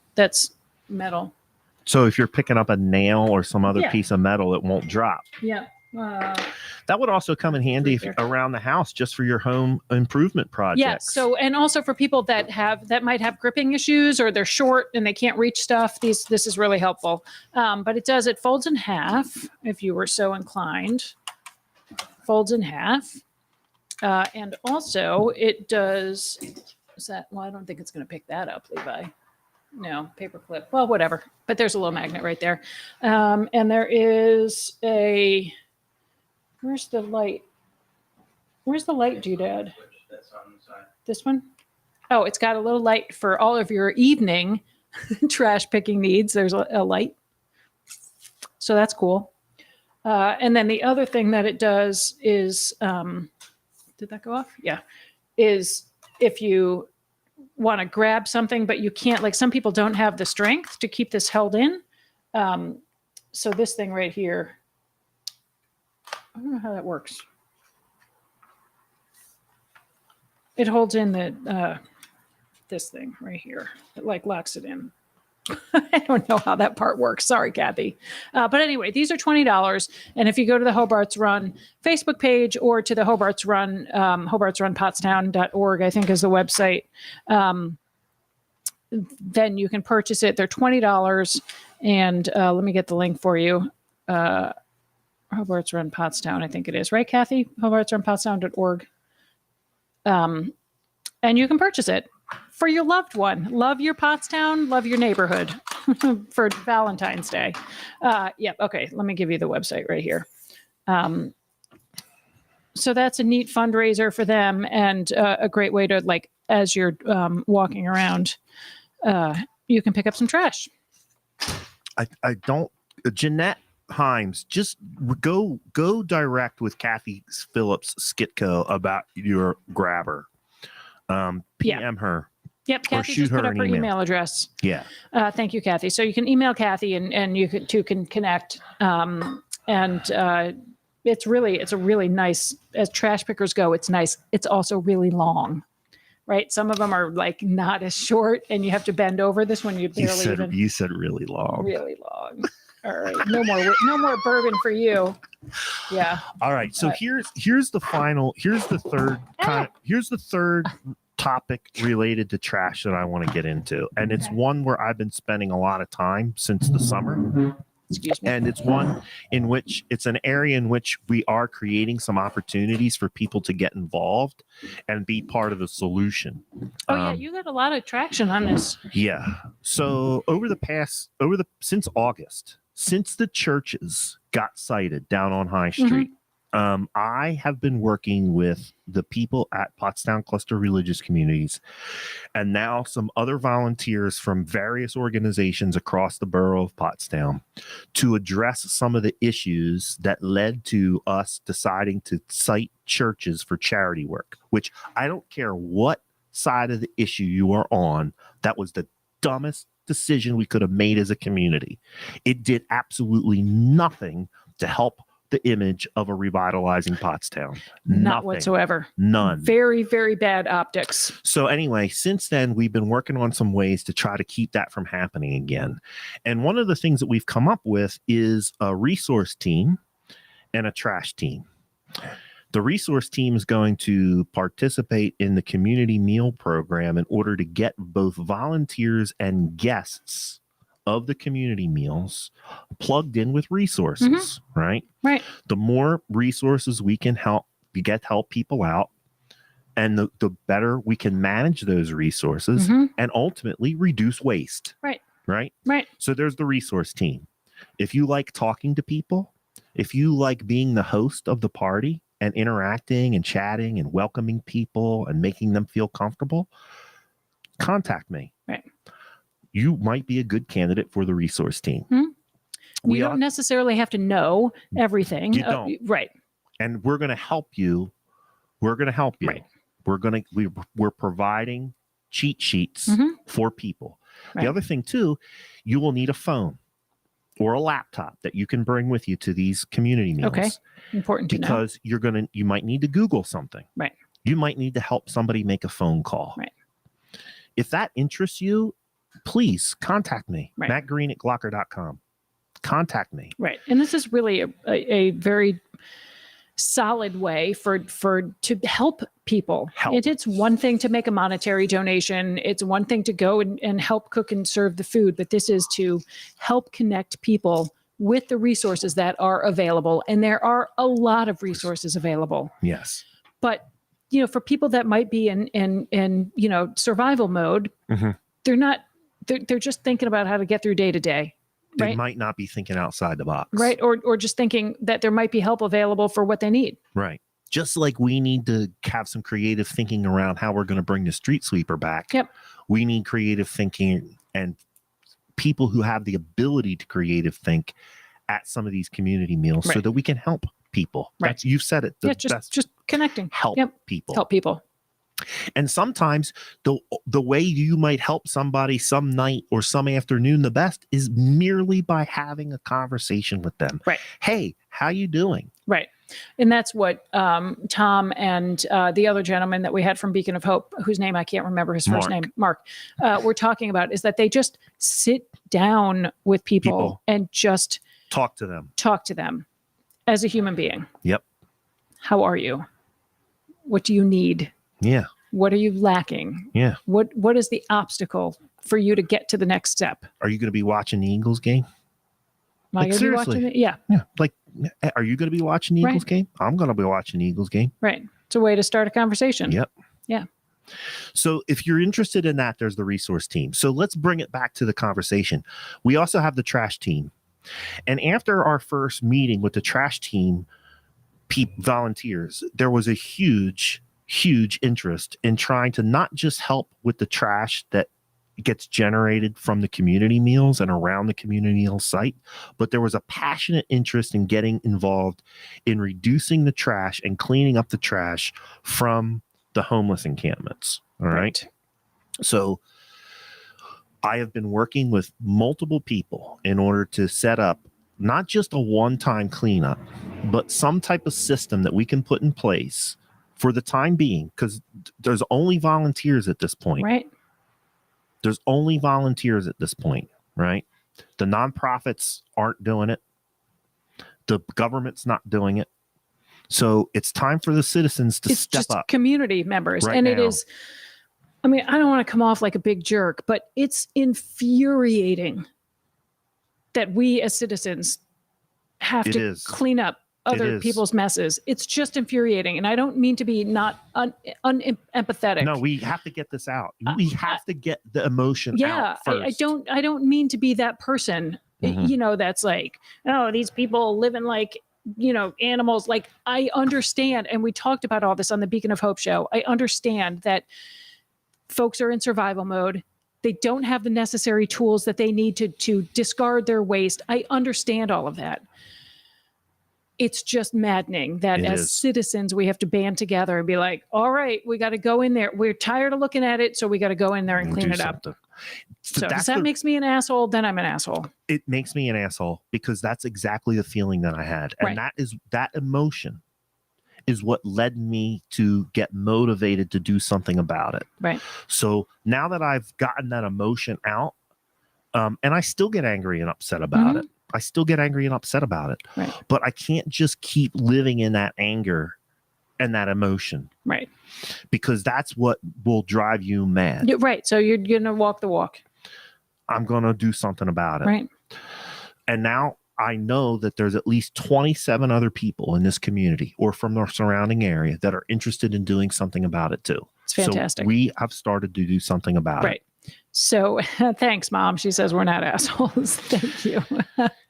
metal. So if you're picking up a nail or some other Yeah. piece of metal, it won't drop. Yeah. That would also come in handy Right if, around the house, just for your home improvement projects. Yeah. So, and also for people that might have gripping issues or they're short and they can't reach stuff, this is really helpful. But it folds in half if you were so inclined. Folds in half. And also it does, well, I don't think it's going to pick that up, Levi. No, paper clip. Well, whatever. But there's a little magnet right there. And there is where's the light? Where's the light, doodad? That's on the side. This one? Oh, it's got a little light for all of your evening trash picking needs. There's a light. So that's cool. And then the other thing that it does is, did that go off? Yeah. Is if you want to grab something, but you can't, like some people don't have the strength to keep this held in. So this thing right here, I don't know how that works. It holds in this thing right here. It like locks it in. I don't know how that part works. Sorry, Kathy. But anyway, these are $20. And if you go to the Hobart's Run Facebook page or to the Hobart's Run, hobartsrunpottstown.org, I think is the website, then you can purchase it. They're $20. And let me get the link for you. Hobart's Run Pottstown, I think it is. Right, Kathy? hobartsrunpottstown.org. And you can purchase it for your loved one. Love your Pottstown, love your neighborhood for Valentine's Day. Yep. Okay. Let me give you the website right here. So that's a neat fundraiser for them and a great way to, like, as you're walking around, you can pick up some trash. I don't, Jeanette Himes, just go direct with Kathy Phillips Skitco about your grabber. PM her. Yep, Kathy just put up her email address. Yeah. Thank you, Kathy. So you can email Kathy and you can connect. It's a really nice, as trash pickers go, it's nice. It's also really long, right? Some of them are like not as short and you have to bend over. This one you barely you said really long. Really long. All right. No more bourbon for you. Yeah. All right. So here's the third topic related to trash that I want to get into. And it's one where I've been spending a lot of time since the summer. Excuse me. And it's one in which it's an area in which we are creating some opportunities for people to get involved and be part of the solution. Oh yeah, you got a lot of traction on this. Yeah. So since August, since the churches got cited down on High Street, I have been working with the people at Pottstown Cluster Religious Communities and now some other volunteers from various organizations across the borough of Pottstown to address some of the issues that led to us deciding to cite churches for charity work, which I don't care what side of the issue you are on, that was the dumbest decision we could have made as a community. It did absolutely nothing to help the image of a revitalizing Pottstown. Not whatsoever. None. Very, very bad optics. So anyway, since then, we've been working on some ways to try to keep that from happening again. And one of the things that we've come up with is a resource team and a trash team. The resource team is going to participate in the community meal program in order to get both volunteers and guests of the community meals plugged in with resources, right? Right. The more resources we can help people out, and the better we can manage those resources and ultimately reduce waste. Right. Right. Right. So there's the resource team. If you like talking to people, if you like being the host of the party and interacting and chatting and welcoming people and making them feel comfortable, contact me. Right. You might be a good candidate for the resource team. You don't necessarily have to know everything. You don't. Right. And we're going to help you. We're going to help you. Right. We're providing cheat sheets for people. Right. The other thing too, you will need a phone or a laptop that you can bring with you to these community meals. Okay. Important to know. Because you might need to Google something. Right. You might need to help somebody make a phone call. Right. If that interests you, please contact me. Right. mattgreen@glocker.com. Contact me. Right. And this is really a very solid way to help people. It's one thing to make a monetary donation. It's one thing to go and help cook and serve the food, but this is to help connect people with the resources that are available. And there are a lot of resources available. Yes. But, for people that might be in survival mode, they're just thinking about how to get through day to day. They Right? might not be thinking outside the box. Right. Or just thinking that there might be help available for what they need. Right. Just like we need to have some creative thinking around how we're going to bring the street sweeper back. Yep. We need creative thinking and people who have the ability to creative think at some of these community meals so that we can help people. Right. You've said it. Just connecting. Help people. Help people. And sometimes the way you might help somebody some night or some afternoon the best is merely by having a conversation with them. Right. Hey, how you doing? Right. And that's what Tom and the other gentleman that we had from Beacon of Hope, whose name I can't remember his first name, Mark, were talking about, is that they just sit down with people and just talk to them as a human being. Yep. How are you? What do you need? Yeah. What are you lacking? Yeah. What is the obstacle for you to get to the next step? Are you going to be watching the Eagles game? Am I going to be watching it? Yeah. Yeah. Like, are you going to be watching the Eagles game? I'm going to be watching the Eagles game. Right. It's a way to start a conversation. Yep. Yeah. So if you're interested in that, there's the resource team. So let's bring it back to the conversation. We also have the trash team. And after our first meeting with the trash team volunteers, there was a huge interest in trying to not just help with the trash that gets generated from the community meals and around the community meal site, but there was a passionate interest in getting involved in reducing the trash and cleaning up the trash from the homeless encampments. All right. So I have been working with multiple people in order to set up not just a one-time cleanup, but some type of system that we can put in place for the time being, because there's only volunteers at this point. Right. There's only volunteers at this point, right? The nonprofits aren't doing it. The government's not doing it. So it's time for the citizens to step up. Community members. Right and now. It is, I mean, I don't want to come off like a big jerk, but it's infuriating that we as citizens have to clean up other people's messes. It's just infuriating. And I don't mean to be not unempathetic. No, we have to get this out. We have to get the emotion out first. I don't mean to be that person, that's like, oh, these people living like, animals. Like, I understand. And we talked about all this on the Beacon of Hope show. I understand that folks are in survival mode. They don't have the necessary tools that they need to discard their waste. I understand all of that. It's just maddening that as citizens, we have to band together and be like, all right, we got to go in there. We're tired of looking at it, so we got to go in there and clean it up. So if that makes me an asshole, then I'm an asshole. It makes me an asshole because that's exactly the feeling that I had. And that emotion is what led me to get motivated to do something about it. Right. So now that I've gotten that emotion out, and I still get angry and upset about it. I still get angry and upset about it. Right. But I can't just keep living in that anger and that emotion. Right. Because that's what will drive you mad. You're right. So you're going to walk the walk. I'm going to do something about it. Right. And now I know that there's at least 27 other people in this community or from the surrounding area that are interested in doing something about it too. It's fantastic. So we have started to do something about it. So thanks, Mom. She says we're not assholes. Thank you.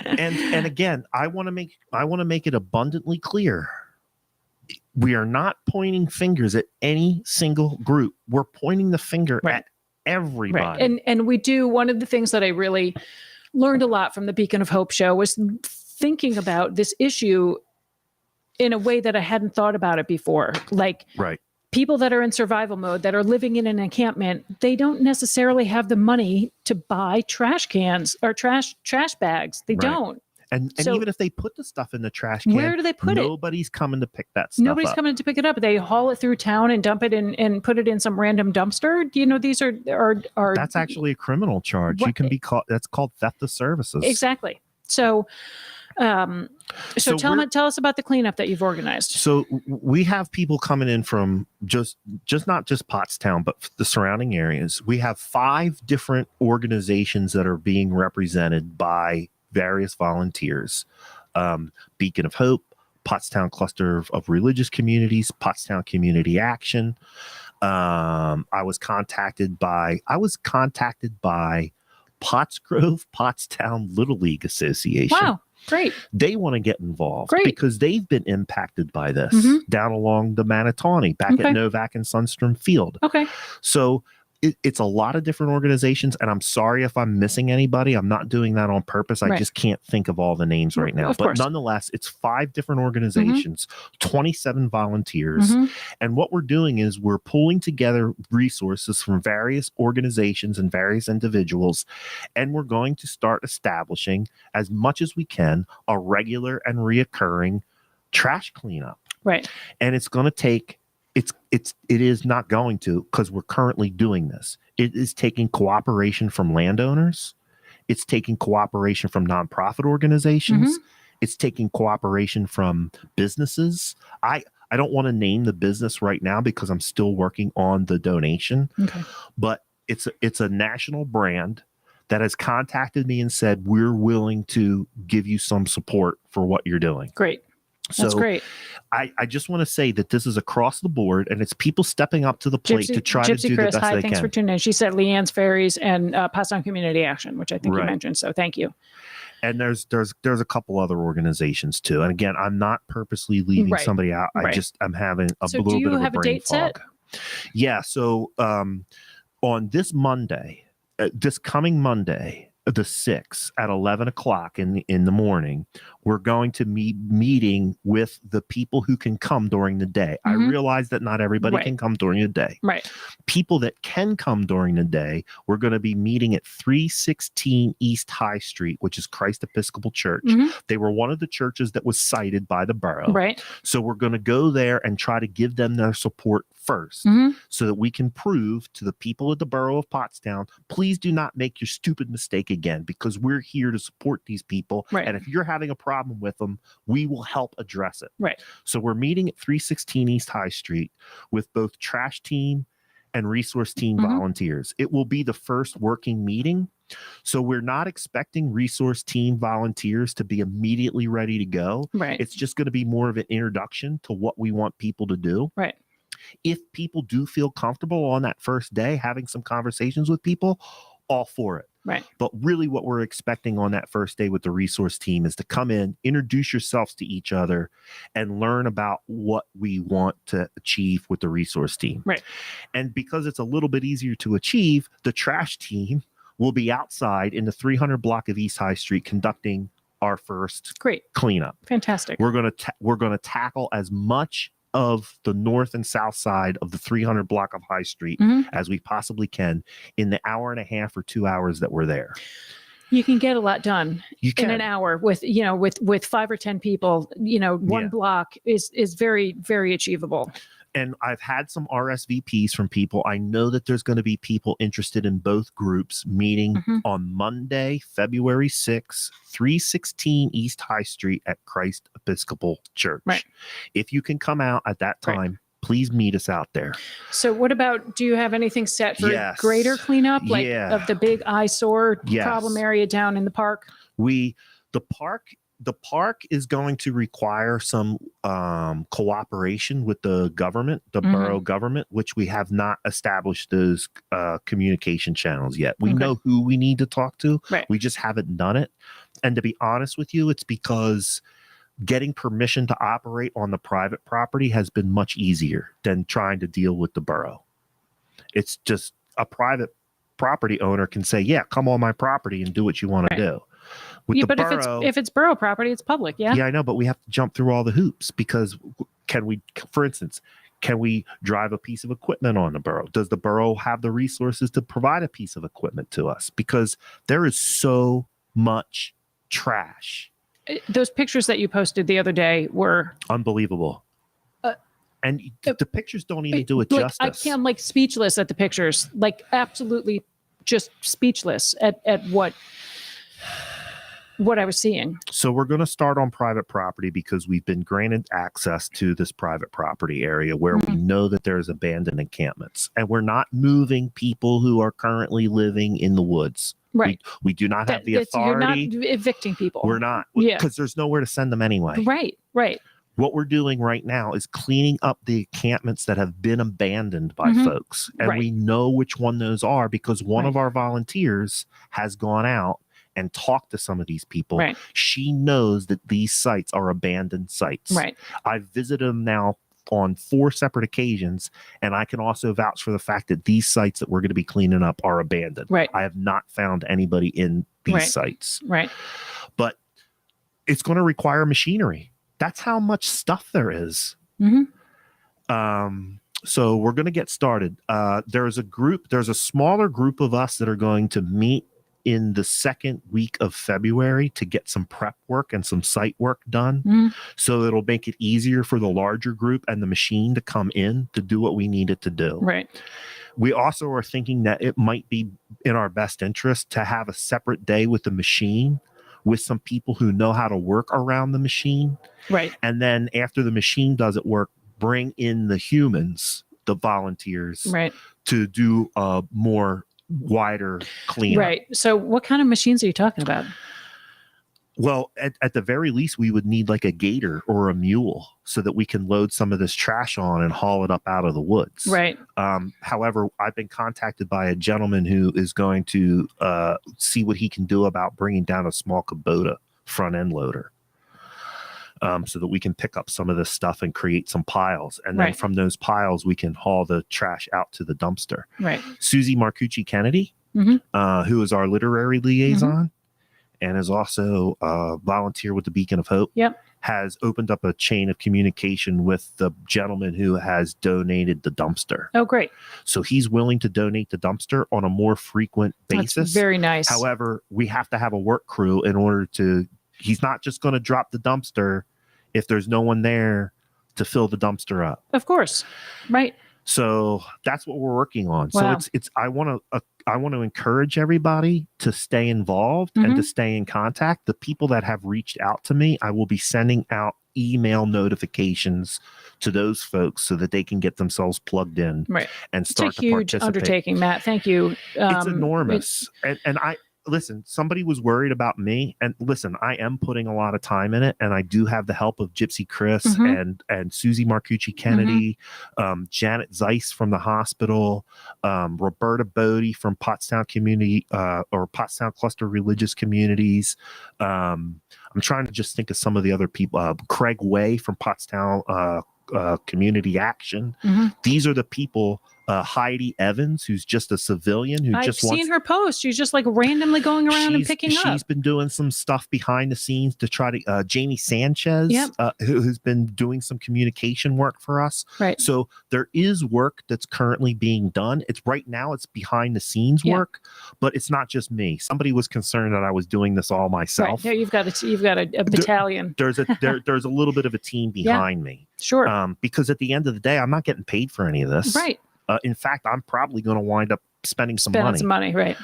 and again, I want to make it abundantly clear. We are not pointing fingers at any single group. We're pointing the finger at everybody. Right. And we do, one of the things that I really learned a lot from the Beacon of Hope show was thinking about this issue in a way that I hadn't thought about it before. Like, people that are in survival mode, that are living in an encampment, they don't necessarily have the money to buy trash cans or trash bags. They don't. And So- even if they put the stuff in the trash can, Where do they put it? nobody's coming to pick that stuff Nobody's up. coming to pick it up. They haul it through town and dump it in and put it in some random dumpster. Do you know these are That's actually a criminal charge. You What- can be called. That's called theft of services. exactly. So, So tell us about the cleanup that you've organized. So we have people coming in from just not just Pottstown, but the surrounding areas. We have 5 different organizations that are being represented by various volunteers. Beacon of Hope, Pottstown Cluster of Religious Communities, Pottstown Community Action. I was contacted by Pottsgrove Pottstown Little League Association. Wow, great. They want to get involved Great. because they've been impacted by this Mhm. down along the Manatawny, back Okay. at Novak and Sunstrom Field. Okay. So it's a lot of different organizations, and I'm sorry if I'm missing anybody. I'm not doing that on purpose. I Right. just can't think of all the names right now. Of But course. nonetheless, it's 5 different organizations, 27 volunteers. Mhm. And what we're doing is we're pulling together resources from various organizations and various individuals, and we're going to start establishing, as much as we can, a regular and reoccurring trash cleanup. Right. And it's going to take it is not going to, because we're currently doing this. It is taking cooperation from landowners. It's taking cooperation from nonprofit organizations. It's taking cooperation from businesses. I don't want to name the business right now because I'm still working on the donation, Okay. but it's a national brand that has contacted me and said, we're willing to give you some support for what you're doing. Great. That's So great. I just want to say that this is across the board, and it's people stepping up to the plate to try to do Chris, the best hi, they thanks can. for tuning in. She said Leanne's Ferries and Pottstown Community Action, which I think you Right. mentioned. So thank you. And there's a couple other organizations too. And again, I'm not purposely leaving Right. somebody out. Right. I'm having a So do little you bit of have a a brain date set? fog. Yeah. So on this Monday, this coming Monday, the 6th at 11 o'clock in the morning, we're going to be meeting with the people who can come during the day. I Mhm. realize that not everybody Right. can come during the day. Right. People that can come during the day, we're going to be meeting at 316 East High Street, which is Christ Episcopal Church. Mhm. They were one of the churches that was cited by the borough. Right. So we're going to go there and try to give them their support first, Mhm. so that we can prove to the people of the borough of Pottstown, please do not make your stupid mistake again, because we're here to support these people. Right. And if you're having a problem with them, we will help address it. Right. So we're meeting at 316 East High Street with both trash team and resource team Mhm. volunteers. It will be the first working meeting. So we're not expecting resource team volunteers to be immediately ready to go. Right. It's just going to be more of an introduction to what we want people to do. Right. If people do feel comfortable on that first day having some conversations with people, all for it. Right. But really what we're expecting on that first day with the resource team is to come in, introduce yourselves to each other, and learn about what we want to achieve with the resource team. Right. And because it's a little bit easier to achieve, the trash team will be outside in the 300 block of East High Street conducting our first Great. cleanup. Fantastic. We're going to tackle as much of the north and south side of the 300 block of High Street Mhm. as we possibly can in the hour and a half or 2 hours that we're there. You can get a lot done You in can. an hour with 5 or 10 people. One Yeah. block is very, very achievable. And I've had some RSVPs from people. I know that there's going to be people interested in both groups meeting Mhm. on Monday, February 6th, 316 East High Street at Christ Episcopal Church. Right. If you can come out at that Right. time, please meet us out there. So what about, do you have anything set for Yes. greater cleanup, like Yeah. of the big eyesore Yes. problem area down in the park? The park is going to require some cooperation with the government, the Mhm. borough government, which we have not established those communication channels yet. We Okay. know who we need to talk to. Right. We just haven't done it. And to be honest with you, it's because getting permission to operate on the private property has been much easier than trying to deal with the borough. It's just a private property owner can say, yeah, come on my property and do what you want Right. to do. With Yeah, the but borough, if it's borough property, it's public. Yeah. yeah, I know, but we have to jump through all the hoops because for instance, can we drive a piece of equipment on the borough? Does the borough have the resources to provide a piece of equipment to us? Because there is so much trash those pictures that you posted the other day were unbelievable. And the pictures don't even do it like, justice. I'm like speechless at the pictures, like absolutely just speechless at what I was seeing. So we're going to start on private property because we've been granted access to this private property area where we know that there's abandoned encampments, and we're not moving people who are currently living in the woods. Right. We do not have the authority. You're not evicting people. We're not. Yeah. Because there's nowhere to send them anyway. Right. What we're doing right now is cleaning up the encampments that have been abandoned by folks. And we know which one those are because one of our volunteers has gone out and talked to some of these people. Right. She knows that these sites are abandoned sites. Right. I've visited them now on 4 separate occasions, and I can also vouch for the fact that these sites that we're going to be cleaning up are abandoned. Right. I have not found anybody in these sites. Right. But it's going to require machinery. That's how much stuff there is. So we're going to get started. There's a smaller group of us that are going to meet in the second week of February to get some prep work and some site work done. So it'll make it easier for the larger group and the machine to come in to do what we need it to do. Right. We also are thinking that it might be in our best interest to have a separate day with the machine with some people who know how to work around the machine. Right. And then after the machine does it work, bring in the humans, the volunteers, to do a more wider cleanup. Right. So what kind of machines are you talking about? Well, at the very least, we would need like a gator or a mule so that we can load some of this trash on and haul it up out of the woods. Right. However, I've been contacted by a gentleman who is going to see what he can do about bringing down a small Kubota front end loader. So that we can pick up some of this stuff and create some piles. And then from those piles, we can haul the trash out to the dumpster. Right. Susie Marcucci Kennedy, who is our literary liaison and is also a volunteer with the Beacon of Hope, has opened up a chain of communication with the gentleman who has donated the dumpster. Oh, great. So he's willing to donate the dumpster on a more frequent basis. That's very nice. However, we have to have a work crew in order to, he's not just going to drop the dumpster if there's no one there to fill the dumpster up. Of course. Right. So that's what we're working on. Wow. So it's I want to encourage everybody to stay involved and to stay in contact. The people that have reached out to me, I will be sending out email notifications to those folks so that they can get themselves plugged in and start to participate. It's a huge undertaking, Matt. Thank you. It's enormous. And I listen, somebody was worried about me, and listen, I am putting a lot of time in it, and I do have the help of Gypsy Chris and Susie Marcucci Kennedy, Janet Zeiss from the hospital, Roberta Bodie from Pottstown Community or Pottstown Cluster Religious Communities. I'm trying to just think of some of the other people. Craig Way from Pottstown Community Action. These are the people. Heidi Evans, who's just a civilian who I've seen her post. She's just like randomly going around and picking up. She's been doing some stuff behind the scenes to try to Jamie Sanchez, who's been doing some communication work for us. Right. So there is work that's currently being done. It's right now it's behind the scenes work, but it's not just me. Somebody was concerned that I was doing this all myself. Right. You've got a battalion. There's a little bit of a team behind me. Sure. Because at the end of the day, I'm not getting paid for any of this. Right. In fact, I'm probably going to wind up spending some money. Right.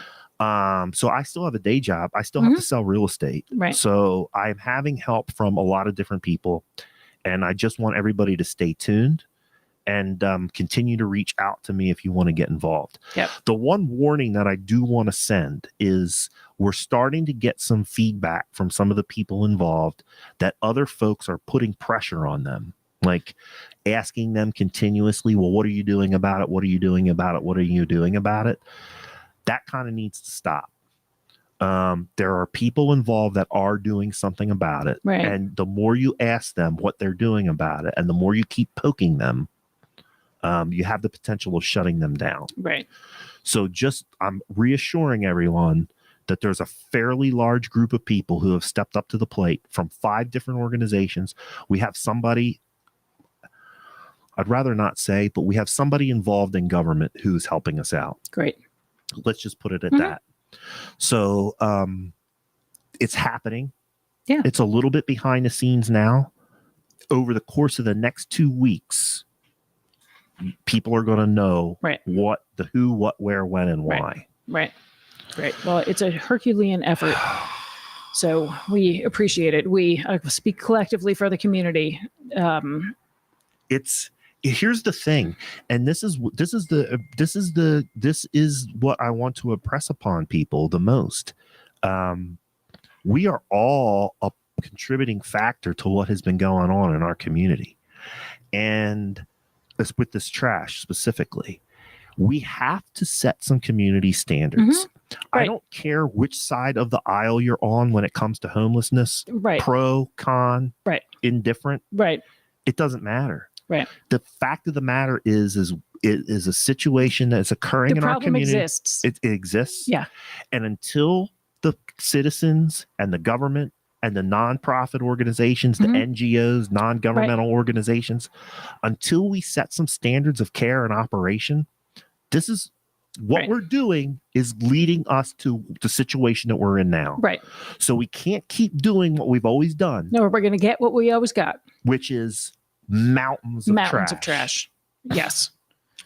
So I still have a day job. I still have to sell real estate. Right. So I'm having help from a lot of different people, and I just want everybody to stay tuned and continue to reach out to me if you want to get involved. Yep. The one warning that I do want to send is we're starting to get some feedback from some of the people involved that other folks are putting pressure on them. Like asking them continuously, well, what are you doing about it? What are you doing about it? What are you doing about it? That kind of needs to stop. There are people involved that are doing something about it. Right. And the more you ask them what they're doing about it, and the more you keep poking them, you have the potential of shutting them down. Right. So I'm reassuring everyone that there's a fairly large group of people who have stepped up to the plate from 5 different organizations. We have somebody, I'd rather not say, but we have somebody involved in government who's helping us out. Great. Let's just put it at that. So it's happening. Yeah. It's a little bit behind the scenes now. Over the course of the next 2 weeks, people are going to know Right. what, the who, what, where, when, and why. Right. Well, it's a Herculean effort. So we appreciate it. We speak collectively for the community. Here's the thing, and this is what I want to impress upon people the most. We are all a contributing factor to what has been going on in our community, and with this trash specifically, we have to set some community standards. Right. I don't care which side of the aisle you're on when it comes to homelessness. Right. Pro, con, Right. indifferent. Right. It doesn't matter. Right. The fact of the matter is it is a situation that's occurring in our community. The problem exists. It exists. Yeah. And until the citizens and the government and the nonprofit organizations, the NGOs, non-governmental organizations, until we set some standards of care and operation, this is what we're doing is leading us to the situation that we're in now. Right. So we can't keep doing what we've always done. No, we're going to get what we always got, which is mountains of trash. Yes.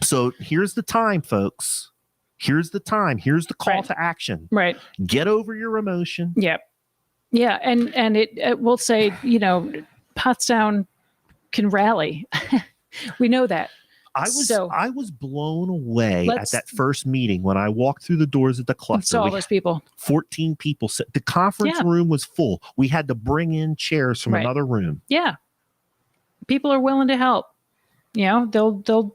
So here's the time, folks. Here's the time. Here's the call to action. Right. Get over your emotion. Yep. Yeah. And it will say, Pottstown can rally. We know that. I was blown away at that first meeting when I walked through the doors at the cluster. Saw all those people. 14 people. The conference room was full. We had to bring in chairs from another room. Yeah. People are willing to help. They'll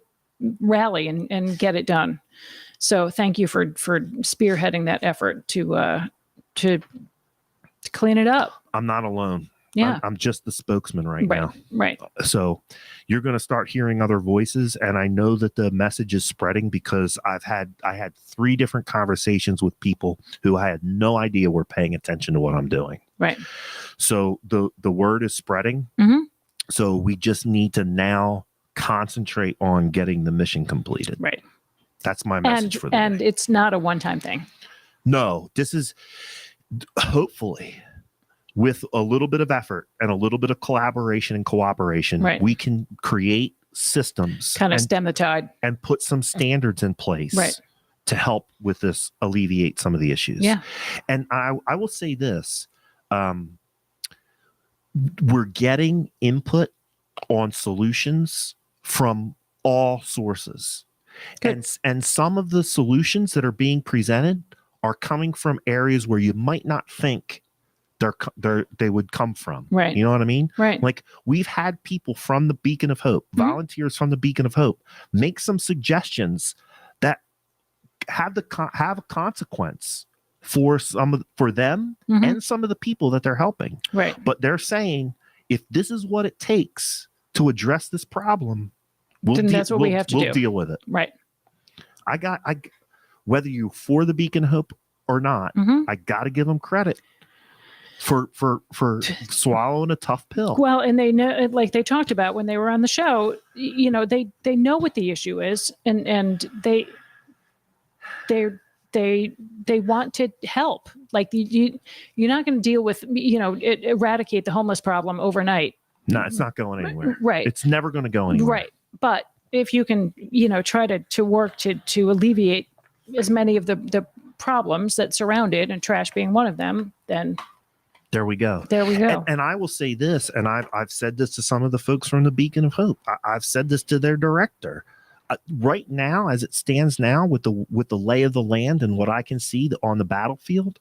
rally and get it done. So thank you for spearheading that effort to clean it up. I'm not alone. Yeah. I'm just the spokesman right now. Right. So you're going to start hearing other voices. And I know that the message is spreading because I had 3 different conversations with people who I had no idea were paying attention to what I'm doing. Right. So the word is spreading. So we just need to now concentrate on getting the mission completed. Right. That's my message for the And day. it's not a one-time thing. No, this is hopefully with a little bit of effort and a little bit of collaboration and cooperation, we can create systems kind of stem the tide and put some standards in place to help with this, alleviate some of the issues. Yeah. And I will say this, we're getting input on solutions from all sources. And some of the solutions that are being presented are coming from areas where you might not think they would come from. Right. You know what I mean? Right. Like we've had people from the Beacon of Hope, volunteers from the Beacon of Hope, make some suggestions that have a consequence for them and some of the people that they're helping. Right. But they're saying, if this is what it takes to address this problem, that's what we have to do. We'll deal with it. Right. Whether you're for the Beacon of Hope or not, I got to give them credit for swallowing a tough pill. Well, and they know, like they talked about when they were on the show, they know what the issue is, and they want to help. Like you're not going to deal with, eradicate the homeless problem overnight. No, it's not going anywhere. Right. It's never going to go anywhere. Right. But if you can, try to work to alleviate as many of the problems that surround it, and trash being one of them, then there we go. There we go. And I will say this, and I've said this to some of the folks from the Beacon of Hope. I've said this to their director. Right now, as it stands now, with the lay of the land and what I can see on the battlefield,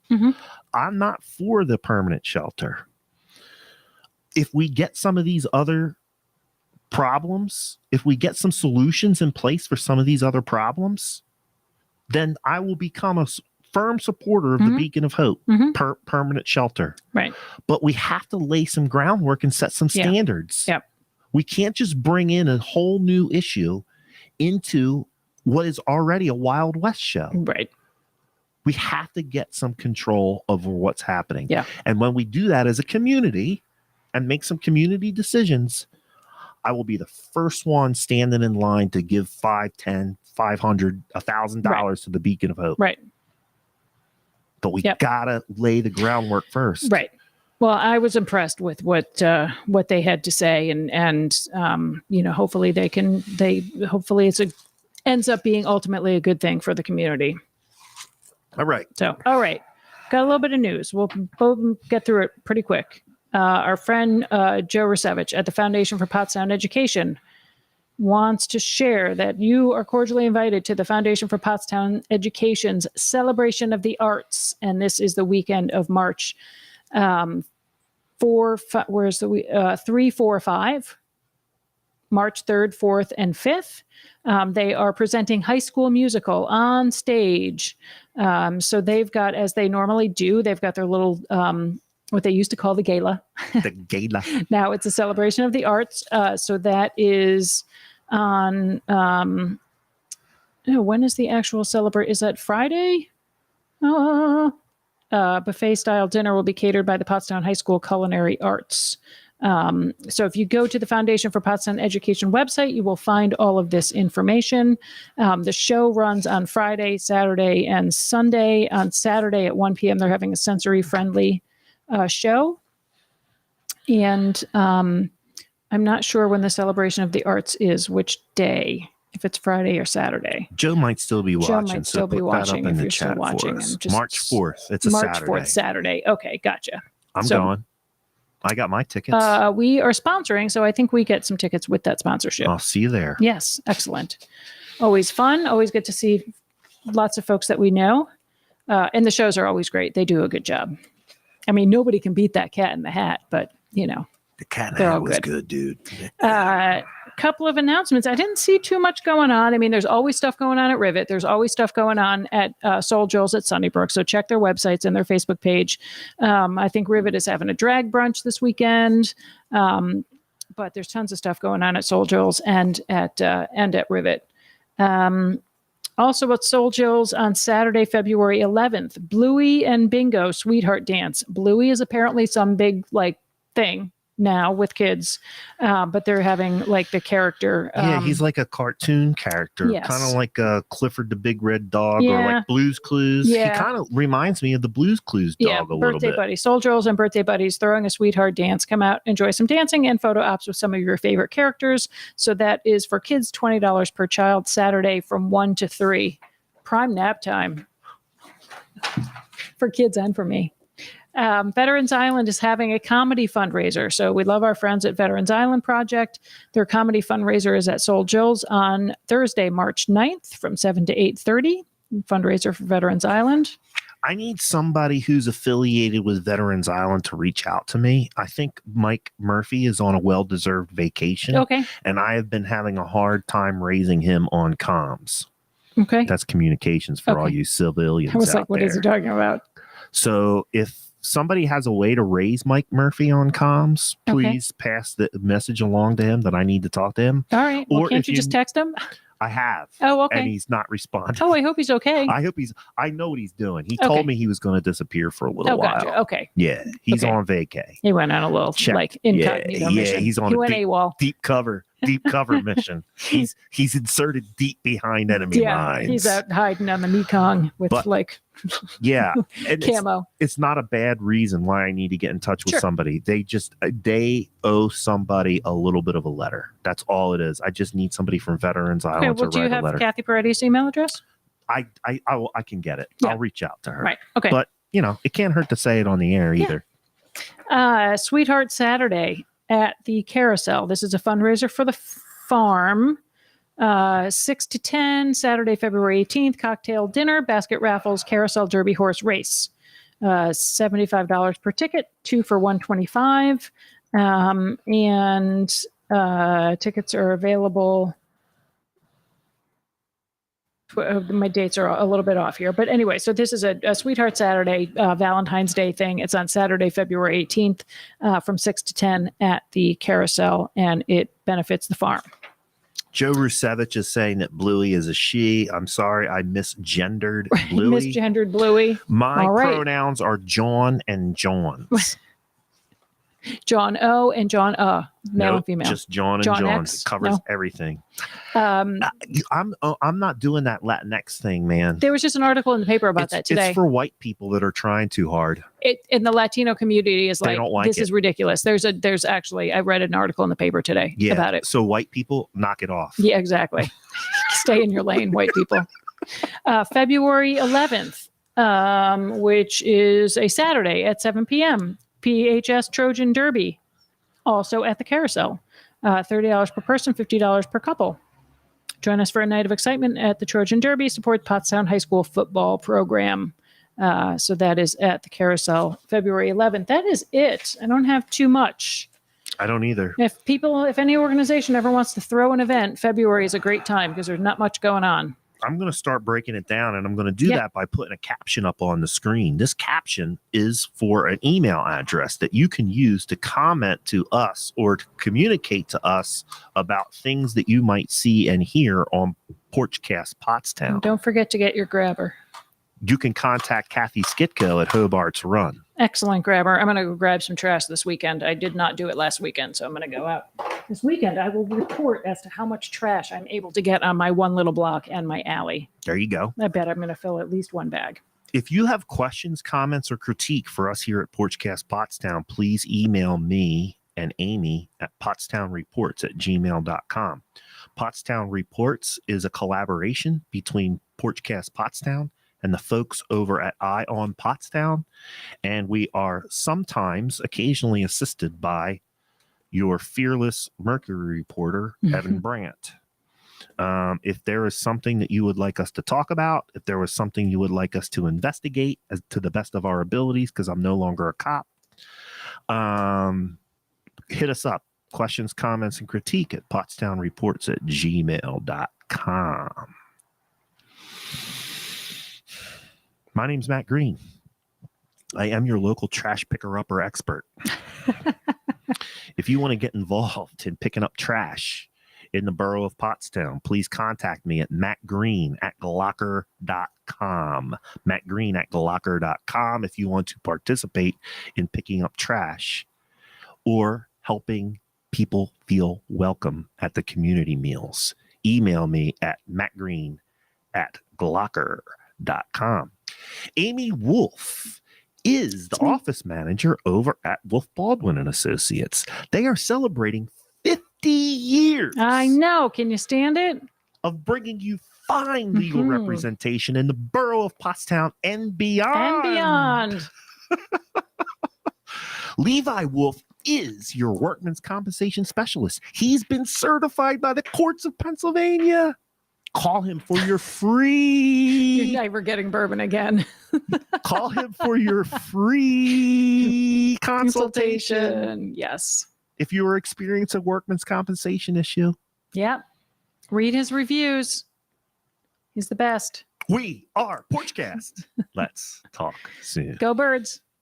I'm not for the permanent shelter. If we get some of these other problems, if we get some solutions in place for some of these other problems, then I will become a firm supporter of the Beacon of Hope, permanent shelter. Right. But we have to lay some groundwork and set some standards. Yep. We can't just bring in a whole new issue into what is already a Wild West show. Right. We have to get some control over what's happening. Yeah. And when we do that as a community and make some community decisions, I will be the first one standing in line to give $5, $10, $500, $1,000 to the Beacon of Hope. Right. But we gotta lay the groundwork first. Right. Well, I was impressed with what they had to say, and hopefully hopefully ends up being ultimately a good thing for the community. All right. So, all right, got a little bit of news. We'll both get through it pretty quick. Our friend Joe Rusevich at the Foundation for Pottstown Education wants to share that you are cordially invited to the Foundation for Pottstown Education's Celebration of the Arts, and this is the weekend of March 3, 4, 5, March 3rd, 4th, and 5th. They are presenting High School Musical on stage. So they've got, as they normally do, they've got their little, what they used to call the gala. The gala. Now it's a celebration of the arts. So that is on, when is the actual celebration? Is that Friday? Buffet style dinner will be catered by the Pottstown High School Culinary Arts. So if you go to the Foundation for Pottstown Education website, you will find all of this information. The show runs on Friday, Saturday, and Sunday. On Saturday at 1 p.m., they're having a sensory-friendly show. And I'm not sure when the Celebration of the Arts is, which day, if it's Friday or Saturday. Joe might still be watching. Joe might still be watching if you're still watching. March 4th. It's a March Saturday. 4th, Saturday. Okay, gotcha. I'm going. I got my tickets. We are sponsoring, so I think we get some tickets with that sponsorship. I'll see you there. Yes, excellent. Always fun. Always get to see lots of folks that we know. And the shows are always great. They do a good job. I mean, nobody can beat that Cat in the Hat, but, The Cat in the they're Hat all was good. dude. Couple of announcements. I didn't see too much going on. I mean, there's always stuff going on at Rivet. There's always stuff going on at Soul Joel's at Sunnybrook. So check their websites and their Facebook page. I think Rivet is having a drag brunch this weekend. But there's tons of stuff going on at Soul Joel's and at Rivet. Also at Soul Joel's on Saturday, February 11th, Bluey and Bingo Sweetheart Dance. Bluey is apparently some big thing now with kids, but they're having the character. He's like a cartoon character, Yes. kind of like Clifford the Big Red Dog, or Yeah. like Blue's Clues. Yeah. He kind of reminds me of the Blue's Clues dog a little birthday bit. buddies, Soul Joel's and birthday buddies throwing a sweetheart dance. Come out, enjoy some dancing and photo ops with some of your favorite characters. So that is for kids, $20 per child, Saturday from 1 to 3. Prime nap time for kids and for me. Veterans Island is having a comedy fundraiser. So we love our friends at Veterans Island Project. Their comedy fundraiser is at Soul Joel's on Thursday, March 9th from 7 to 8:30. Fundraiser for Veterans Island. I need somebody who's affiliated with Veterans Island to reach out to me. I think Mike Murphy is on a well-deserved vacation. Okay. And I have been having a hard time raising him on comms. Okay. That's communications for all Okay. you civilians I was out like, what there. is he talking about? So if somebody has a way to raise Mike Murphy on comms, Okay. please pass the message along to him that I need to talk to him. All right. Well, Or can't if you just you- text him? I have. Oh, okay. And he's not responding. Oh, I hope he's okay. I know what he's doing. He Okay. told me he was going to disappear for a little while. Gotcha. Okay. Yeah, he's Okay. on vacay. He went on a little Check. incognito mission. he's on He a went deep- AWOL. Deep cover mission. He's inserted deep behind enemy lines. He's out hiding on the Mekong with But- Yeah, and camo. it's not a bad reason why I need to get in touch with Sure. somebody. They owe somebody a little bit of a letter. That's all it is. I just need somebody from Veterans Okay. Island Well, to do you write a have letter. Kathy Paretti's email address? I can get it. Yeah. I'll reach out to her. Right. Okay. But it can't hurt to say it on the air Yeah. either. Sweetheart Saturday at the Carousel. This is a fundraiser for the farm. 6 to 10, Saturday, February 18th, cocktail dinner, basket raffles, carousel derby horse race. $75 per ticket, 2 for $125. And tickets are available. My dates are a little bit off here. But anyway, so this is a Sweetheart Saturday Valentine's Day thing. It's on Saturday, February 18th from 6 to 10 at the Carousel, and it benefits the farm. Joe Rusevich is saying that Bluey is a she. I'm sorry, I misgendered Bluey. Misgendered Bluey. My All right. pronouns are John and Johns. John O and John male Nope, and female. just John and John John. X? It covers No. everything. Um, I'm not doing that Latinx thing, man. there was just an article in the paper about that today. It's for white people that are trying too hard. In the Latino community is They like, don't like this it. is ridiculous. There's actually, I read an article in the paper today Yeah. about it. So white people, knock it off. Yeah, exactly. Stay in your lane, white people. February 11th, which is a Saturday at 7 p.m. PHS Trojan Derby, also at the Carousel. $30 per person, $50 per couple. Join us for a night of excitement at the Trojan Derby. Support Pottstown High School football program. So that is at the Carousel, February 11th. That is it. I don't have too much. I don't either. If any organization ever wants to throw an event, February is a great time because there's not much going on. I'm going to start breaking it down, and I'm going to do Yeah. that by putting a caption up on the screen. This caption is for an email address that you can use to comment to us or to communicate to us about things that you might see and hear on Porchcast Pottstown. And don't forget to get your grabber. You can contact Kathy Skitko at Hobart's Run. Excellent grabber. I'm going to go grab some trash this weekend. I did not do it last weekend, so I'm going to go out this weekend. I will report as to how much trash I'm able to get on my one little block and my alley. There you go. I bet I'm going to fill at least one bag. If you have questions, comments, or critique for us here at Porchcast Pottstown, please email me and Amy at pottstownreports@gmail.com. Pottstown Reports is a collaboration between Porchcast Pottstown and the folks over at Eye on Pottstown. And we are occasionally assisted by your fearless Mercury reporter, Evan Brandt. If there is something that you would like us to talk about, if there was something you would like us to investigate as to the best of our abilities, because I'm no longer a cop, hit us up. Questions, comments, and critique at pottstownreports@gmail.com. My name's Matt Green. I am your local trash picker-upper expert. If you want to get involved in picking up trash in the borough of Pottstown, please contact me at mattgreen@glocker.com. mattgreen@glocker.com if you want to participate in picking up trash or helping people feel welcome at the community meals. Email me at mattgreen@glocker.com. Amy Wolf is the office manager over at Wolf Baldwin and Associates. They are celebrating 50 years I know. Can you stand it? of bringing you fine legal representation in the borough of Pottstown and beyond. And beyond. Levi Wolf is your workman's compensation specialist. He's been certified by the courts of Pennsylvania. Call him for your You're free. never getting bourbon again. Call him for your free consultation. Yes. If you are experiencing a workman's compensation issue, Yeah. Read his reviews. He's the best. we are Porchcast. Let's talk soon. Go Birds.